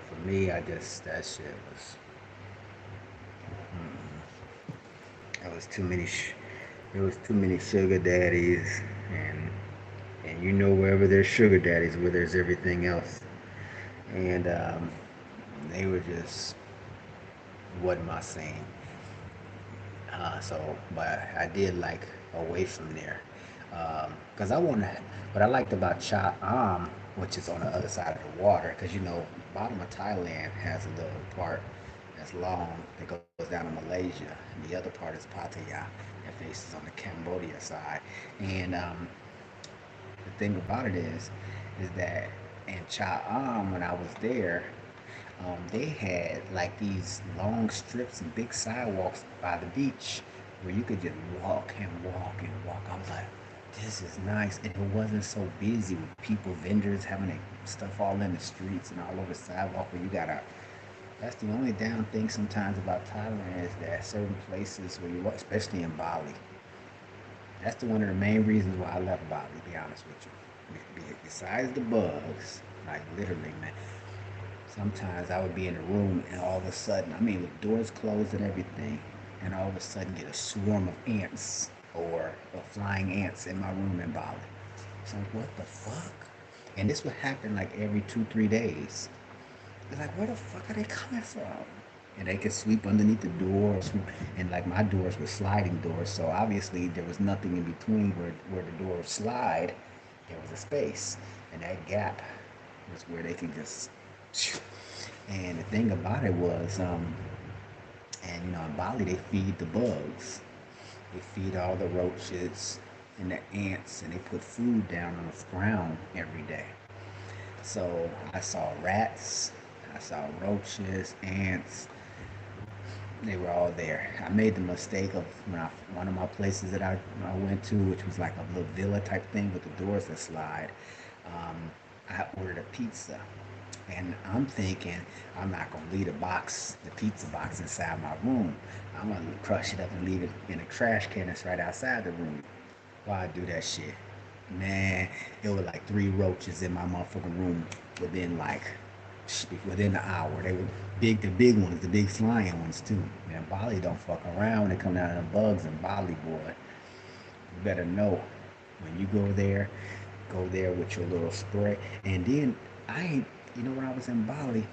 for me, I just, that shit was, it was too many, there was too many sugar daddies and, and you know wherever there's sugar daddies, where there's everything else. And they were just wasn't my scene. But I did like away from there, because I want to. What I liked about Cha Am, which is on the other side of the water, because you know, bottom of Thailand has a little part that's long that goes down to Malaysia, and the other part is Pattaya that faces on the Cambodia side. And the thing about it is that in Cha Am, when I was there, they had like these long strips and big sidewalks by the beach where you could just walk and walk and walk. I was like, this is nice. And it wasn't so busy with people, vendors having their stuff all in the streets and all over the sidewalk where you gotta. That's the only damn thing sometimes about Thailand is that certain places where you walk, especially in Bali, that's the one of the main reasons why I left Bali, to be honest with you. Besides the bugs, like literally, man, sometimes I would be in a room and all of a sudden, I mean, with doors closed and everything, and all of a sudden get a swarm of ants or flying ants in my room in Bali. It's like, what the fuck? And this would happen like every 2, 3 days. It's like, where the fuck are they coming from? And they could sweep underneath the door, and like my doors were sliding doors, so obviously there was nothing in between where the doors slide. There was a space, and that gap was where they can just. And the thing about it was, and you know, in Bali they feed the bugs, they feed all the roaches and the ants, and they put food down on the ground every day. So I saw rats, I saw roaches, ants. They were all there. I made the mistake of one of my places that I went to, which was like a little villa type thing with the doors that slide. Um, I ordered a pizza, and I'm thinking I'm not gonna leave the pizza box inside my room. I'm gonna crush it up and leave it in a trash can that's right outside the room. Why I do that shit? Man, it was like 3 roaches in my motherfucking room within like within the hour. They were big, the big ones, the big flying ones too. Man, Bali don't fuck around when it come down to the bugs in Bali, boy. You better know when you go there with your little spray. And then I ain't, you know, when I was in Bali,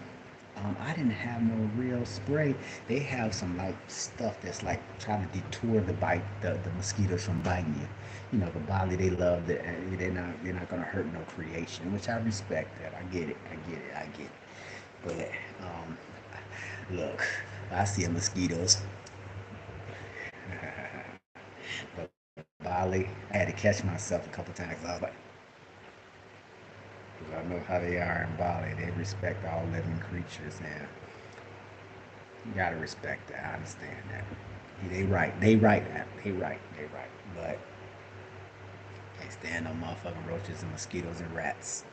I didn't have no real spray. They have some like stuff that's like trying to detour the mosquitoes from biting you. You know, the Bali they love that they're not gonna hurt no creation, which I respect that. I get it, I get it. But look, I see mosquitoes. But Bali, I had to catch myself a couple times. I was like, 'cause I know how they are in Bali. They respect all living creatures, and you gotta respect that. I understand that. They right. They right. But can't stand no motherfucking roaches and mosquitoes and rats.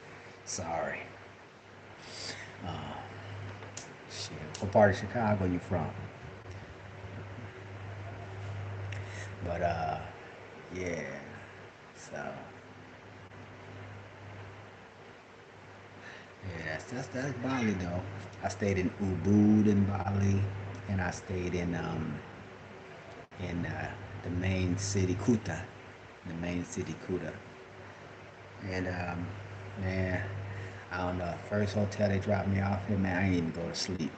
Sorry. Uh, shit. What part of Chicago you from? But yeah. So yeah, that's Bali though. I stayed in Ubud in Bali, and I stayed in the main city Kuta, the main city Kuta, and man, I don't know. First hotel they dropped me off in, man, I didn't even go to sleep.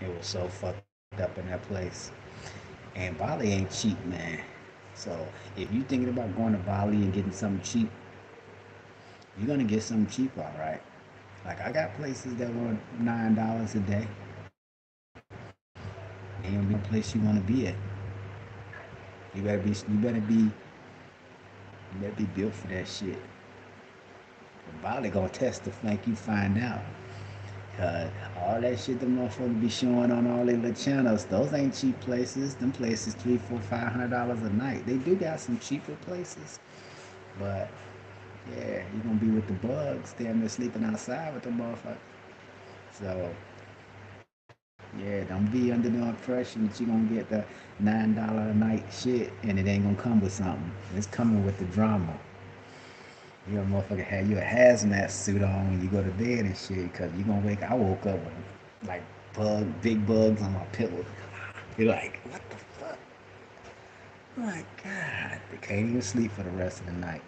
It was so fucked up in that place. And Bali ain't cheap, man. So if you thinking about going to Bali and getting something cheap, you're gonna get something cheap, all right. Like I got places that were $9 a day. Ain't gonna be no place you wanna be at. You better be built for that shit. But Bali gonna test the flank you find out. Cause all that shit the motherfuckers be showing on all their little channels, those ain't cheap places. Them places three, four, $500 a night. They do got some cheaper places, but yeah, you gonna be with the bugs, damn near sleeping outside with the motherfucker. So yeah, don't be under the impression that you gonna get the $9 a night shit and it ain't gonna come with something. It's coming with the drama. You a motherfucker have you a hazmat suit on when you go to bed and shit, cause you gonna wake. I woke up with like big bugs on my pillow. You're like, what the fuck? My God, they can't even sleep for the rest of the night.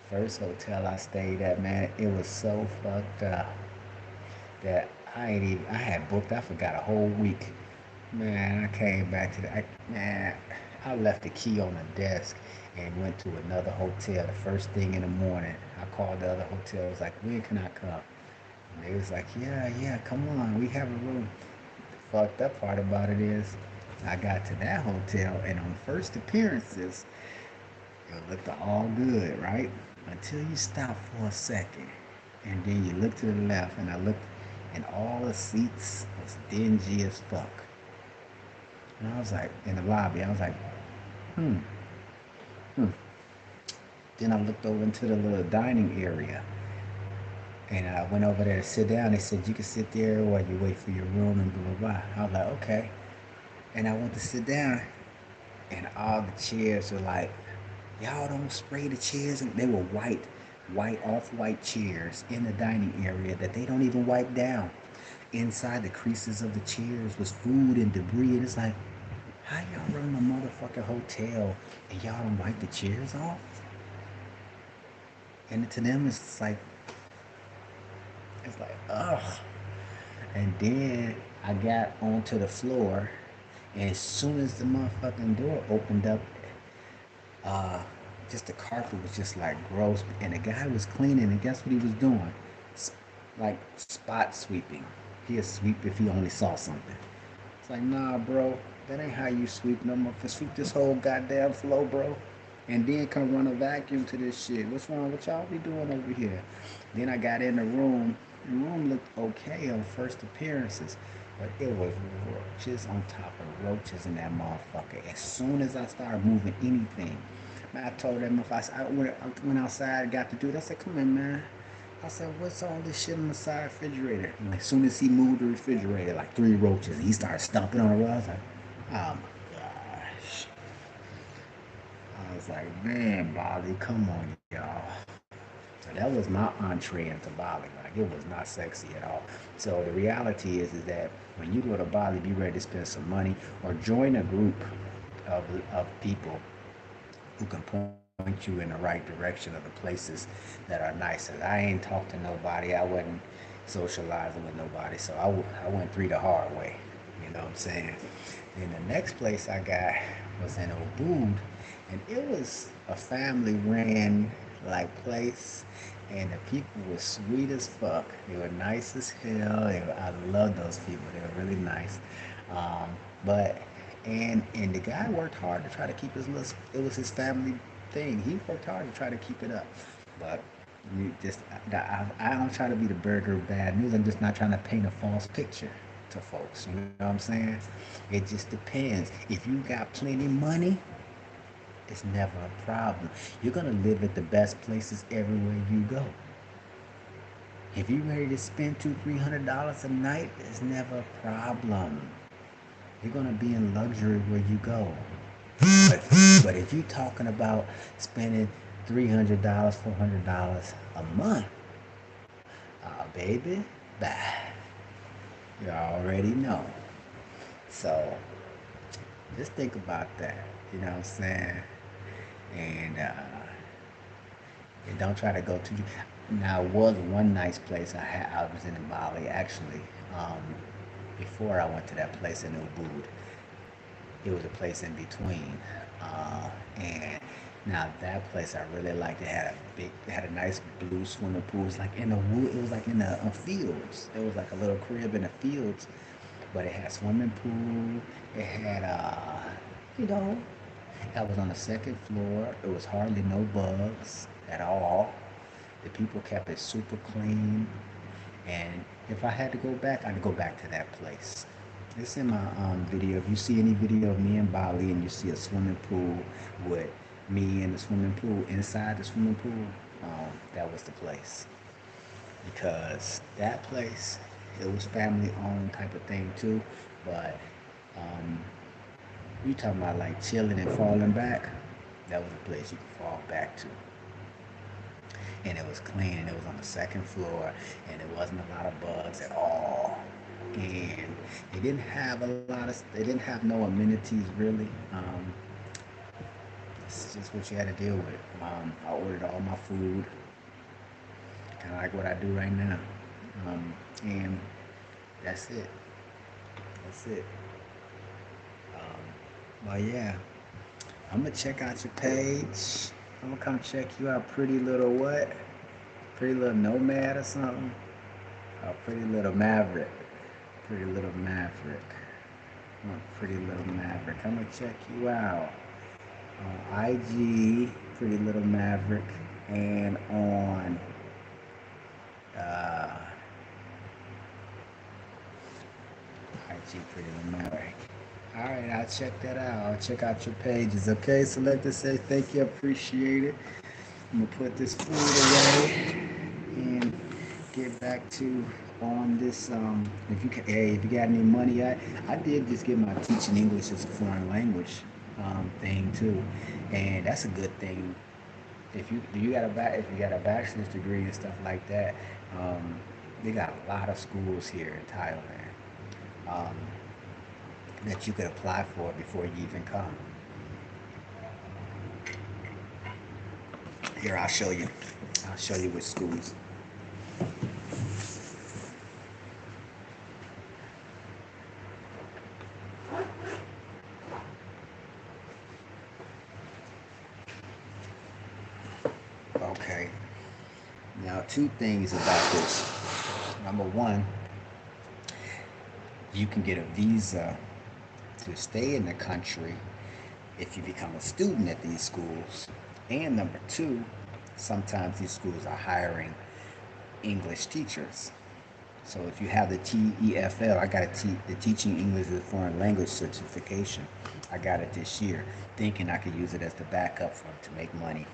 First hotel I stayed at, man, it was so fucked up that I ain't even. I had booked. I forgot a whole week. Man, I came back to man. I left the key on the desk and went to another hotel the first thing in the morning. I called the other hotel. I was like, when can I come? And they was like, yeah, come on, we have a room. The fucked up part about it is, I got to that hotel and on first appearances, it looked all good, right? Until you stop for a second, and then you look to the left, and I looked, and all the seats was dingy as fuck. And I was like, in the lobby, I was like, hmm, hmm. Then I looked over into the little dining area, and I went over there to sit down. They said you can sit there while you wait for your room and blah blah blah. I was like, okay. And I went to sit down, and all the chairs were like, y'all don't spray the chairs, and they were white off-white chairs in the dining area that they don't even wipe down. Inside the creases of the chairs was food and debris, and it's like, how y'all run a motherfucking hotel and y'all don't wipe the chairs off? And to them, it's like, ugh. And then I got onto the floor, and as soon as the motherfucking door opened up, uh, just the carpet was just like gross. And the guy was cleaning, and guess what he was doing? Like spot sweeping. He'd sweep if he only saw something. It's like, nah, bro, that ain't how you sweep no more. Sweep this whole goddamn floor, bro. And then come run a vacuum to this shit. What's wrong with y'all be doing over here? Then I got in the room. The room looked okay on first appearances, but it was roaches on top of roaches in that motherfucker. As soon as I started moving anything, man, I told them if I went outside, got to do it. I said, come in, man. I said, what's all this shit on the side refrigerator? And as soon as he moved the refrigerator, like three roaches, he started stomping on the rug. I was like, oh my gosh. I was like, man, Bali, come on, y'all. So that was my entree into Bali. Like it was not sexy at all. So the reality is that when you go to Bali, be ready to spend some money or join a group of people who can point you in the right direction of the places that are nice. I ain't talked to nobody. I wasn't socializing with nobody. So I went three the hard way. You know what I'm saying? Then the next place I got was in Ubud, and it was a family ran like place, and the people were sweet as fuck. They were nice as hell. I love those people. They were really nice. But and the guy worked hard to try to keep his little. It was his family thing. He worked hard to try to keep it up. But you just I don't try to be the burger of bad news. I'm just not trying to paint a false picture to folks. You know what I'm saying? It just depends. If you got plenty money, it's never a problem. You're gonna live at the best places everywhere you go. If you're ready to spend $200-300 a night, it's never a problem. You're gonna be in luxury where you go. But, but if you're talking about spending $300, $400 a month, baby, bye. You already know. So just think about that. You know what I'm saying? And don't try to go too. Now, it was one nice place I was in Bali actually. Um, Before I went to that place in Ubud, it was a place in between, and now that place I really liked. It had a nice blue swimming pool. It was like in the wood. It was like in the fields. It was like a little crib in the fields, but it had swimming pool. It had you know, I was on the second floor. It was hardly no bugs at all. The people kept it super clean. And if I had to go back, I'd go back to that place. It's in my video. If you see any video of me in Bali and you see a swimming pool with me in the swimming pool, inside the swimming pool, that was the place. Because that place, it was family owned type of thing too. But um, you talking about like chilling and falling back, that was a place you could fall back to. And it was clean and it was on the second floor and it wasn't a lot of bugs at all. And they didn't have no amenities really. It's just what you had to deal with. I ordered all my food, kind of like what I do right now. And that's it. That's it. Um, but yeah, I'm gonna check out your page. I'm gonna come check you out, pretty little what? Pretty little nomad or something? Oh, pretty little maverick. Pretty little maverick. Oh, pretty little maverick. I'm gonna check you out on IG, pretty little maverick, and on uh, IG, pretty little maverick. All right, I'll check that out. I'll check out your pages. Okay, so let us say thank you, appreciate it. I'm gonna put this food away and get back to on this. If you can, hey, if you got any money, I did just get my teaching English as a foreign language thing too, and that's a good thing. If you got a bachelor's degree and stuff like that, um, they got a lot of schools here in Thailand um, that you could apply for before you even come. Here, I'll show you. I'll show you which schools. Okay. Now, two things about this. Number one, you can get a visa to stay in the country if you become a student at these schools. And number two, sometimes these schools are hiring English teachers. So if you have the TEFL, I got the Teaching English as a Foreign Language certification. I got it this year, thinking I could use it as the backup for to make money.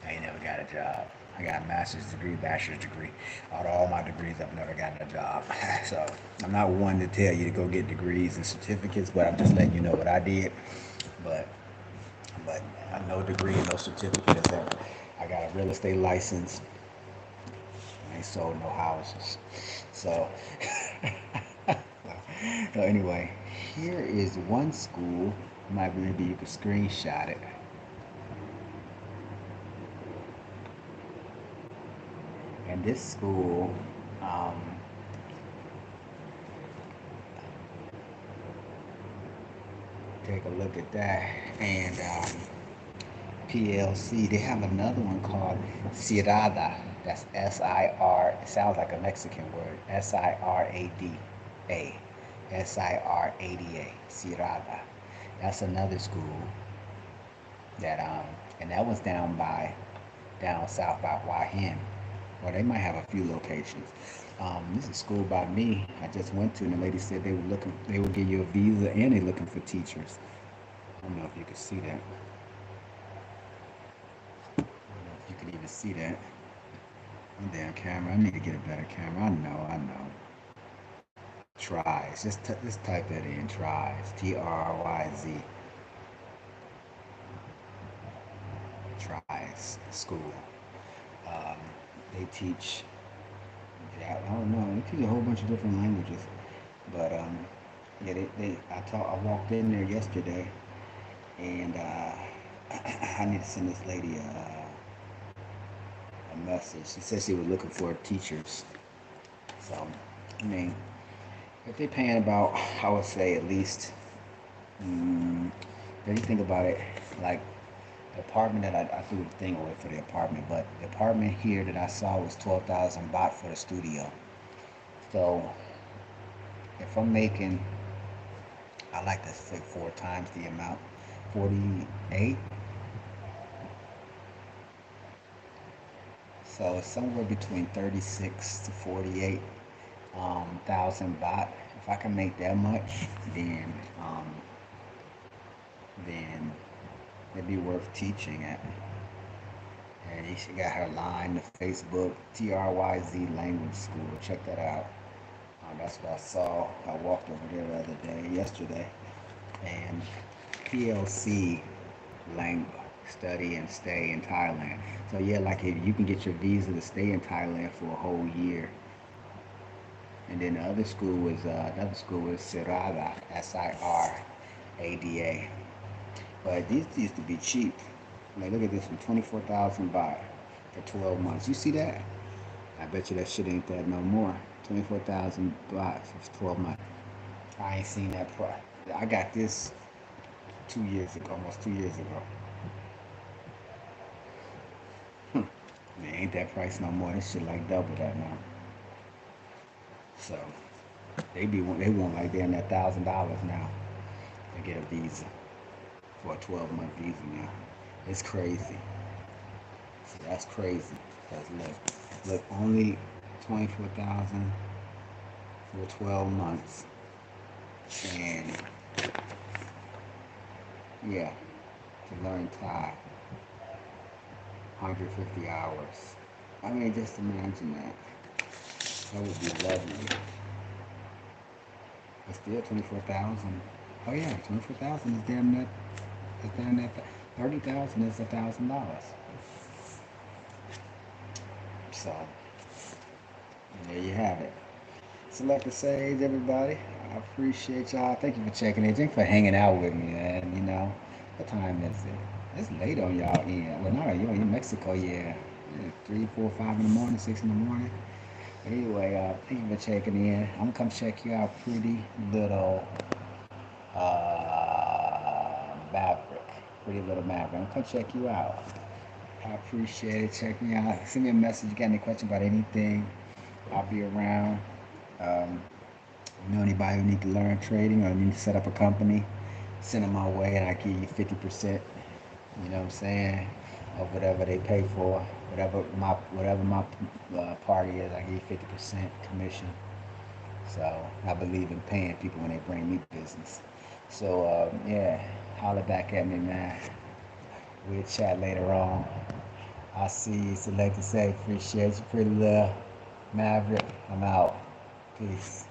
I ain't never got a job. I got a master's degree, bachelor's degree. Out of all my degrees, I've never gotten a job. So I'm not one to tell you to go get degrees and certificates, but I'm just letting you know what I did. But but no degree, no certificate. I got a real estate license. I ain't sold no houses. So, so anyway, here is one school. Maybe you could screenshot it. And this school, um, take a look at that. And PLC, they have another one called Sirada. That's SIR. It sounds like a Mexican word. SIRADA. SIRADA. Sirada. That's another school that and that was down south by Wahin. Well, they might have a few locations. This is a school by me. I just went to, and the lady said they would give you a visa, and they're looking for teachers. I don't know if you can see that. I don't know if you can even see that. Oh, damn camera. I need to get a better camera. I know. Tries. Just type that in. Tries. TRYZ. Tries school. Um, they teach. Yeah, I don't know. They teach a whole bunch of different languages. But yeah, I walked in there yesterday, and I need to send this lady a message. She said she was looking for teachers. So, I mean, if they're paying about, I would say at least, if you think about it, like the apartment that I threw the thing away for the apartment, but the apartment here that I saw was 12,000 baht for the studio. So, if I'm making, I like to say 4 times the amount, 48. So it's somewhere between 36 to 48. thousand baht. If I can make that much, then then it'd be worth teaching at. And she got her line, the Facebook, TRYZ Language School. Check that out. That's what I saw. I walked over there the other day, yesterday, and PLC language study and stay in Thailand. So yeah, like if you can get your visa to stay in Thailand for a whole year. And then the other school is Sirada, SIRADA. But these used to be cheap. Like look at this one, 24,000 baht for 12 months. You see that? I bet you that shit ain't that no more. 24,000 baht for 12 months. I ain't seen that price. I got this 2 years ago, almost 2 years ago. Man, ain't that price no more. This shit like double that now. So they want like damn that $1,000 now to get a visa for a 12-month visa now. It's crazy. So that's crazy. Cause look, only 24,000 for 12 months, and yeah, to learn Thai, 150 hours. I mean, just imagine that. That would be lovely. But still, 24,000. Oh yeah, 24,000 is damn net. Is damn net. 30,000 is $1,000. So there you have it. Selected Sage, everybody. I appreciate y'all. Thank you for checking in. Thank you for hanging out with me, man. You know, what time is it? It's late on y'all end. Well, not you in Mexico, yeah. 3, 4, 5 in the morning, 6 in the morning. Anyway, thank you for checking in. I'm gonna come check you out, pretty little Maverick. Pretty little Maverick. I'm gonna come check you out. I appreciate it. Check me out. Send me a message. You got any questions about anything? I'll be around. Um, you know anybody who need to learn trading or need to set up a company? Send them my way, and I give you 50%. You know what I'm saying? Of whatever they pay for, whatever my party is, I give you 50% commission. So I believe in paying people when they bring me business. So yeah, holler back at me, man. We'll chat later on. I see you. Select to say, appreciate you, pretty little Maverick. I'm out. Peace.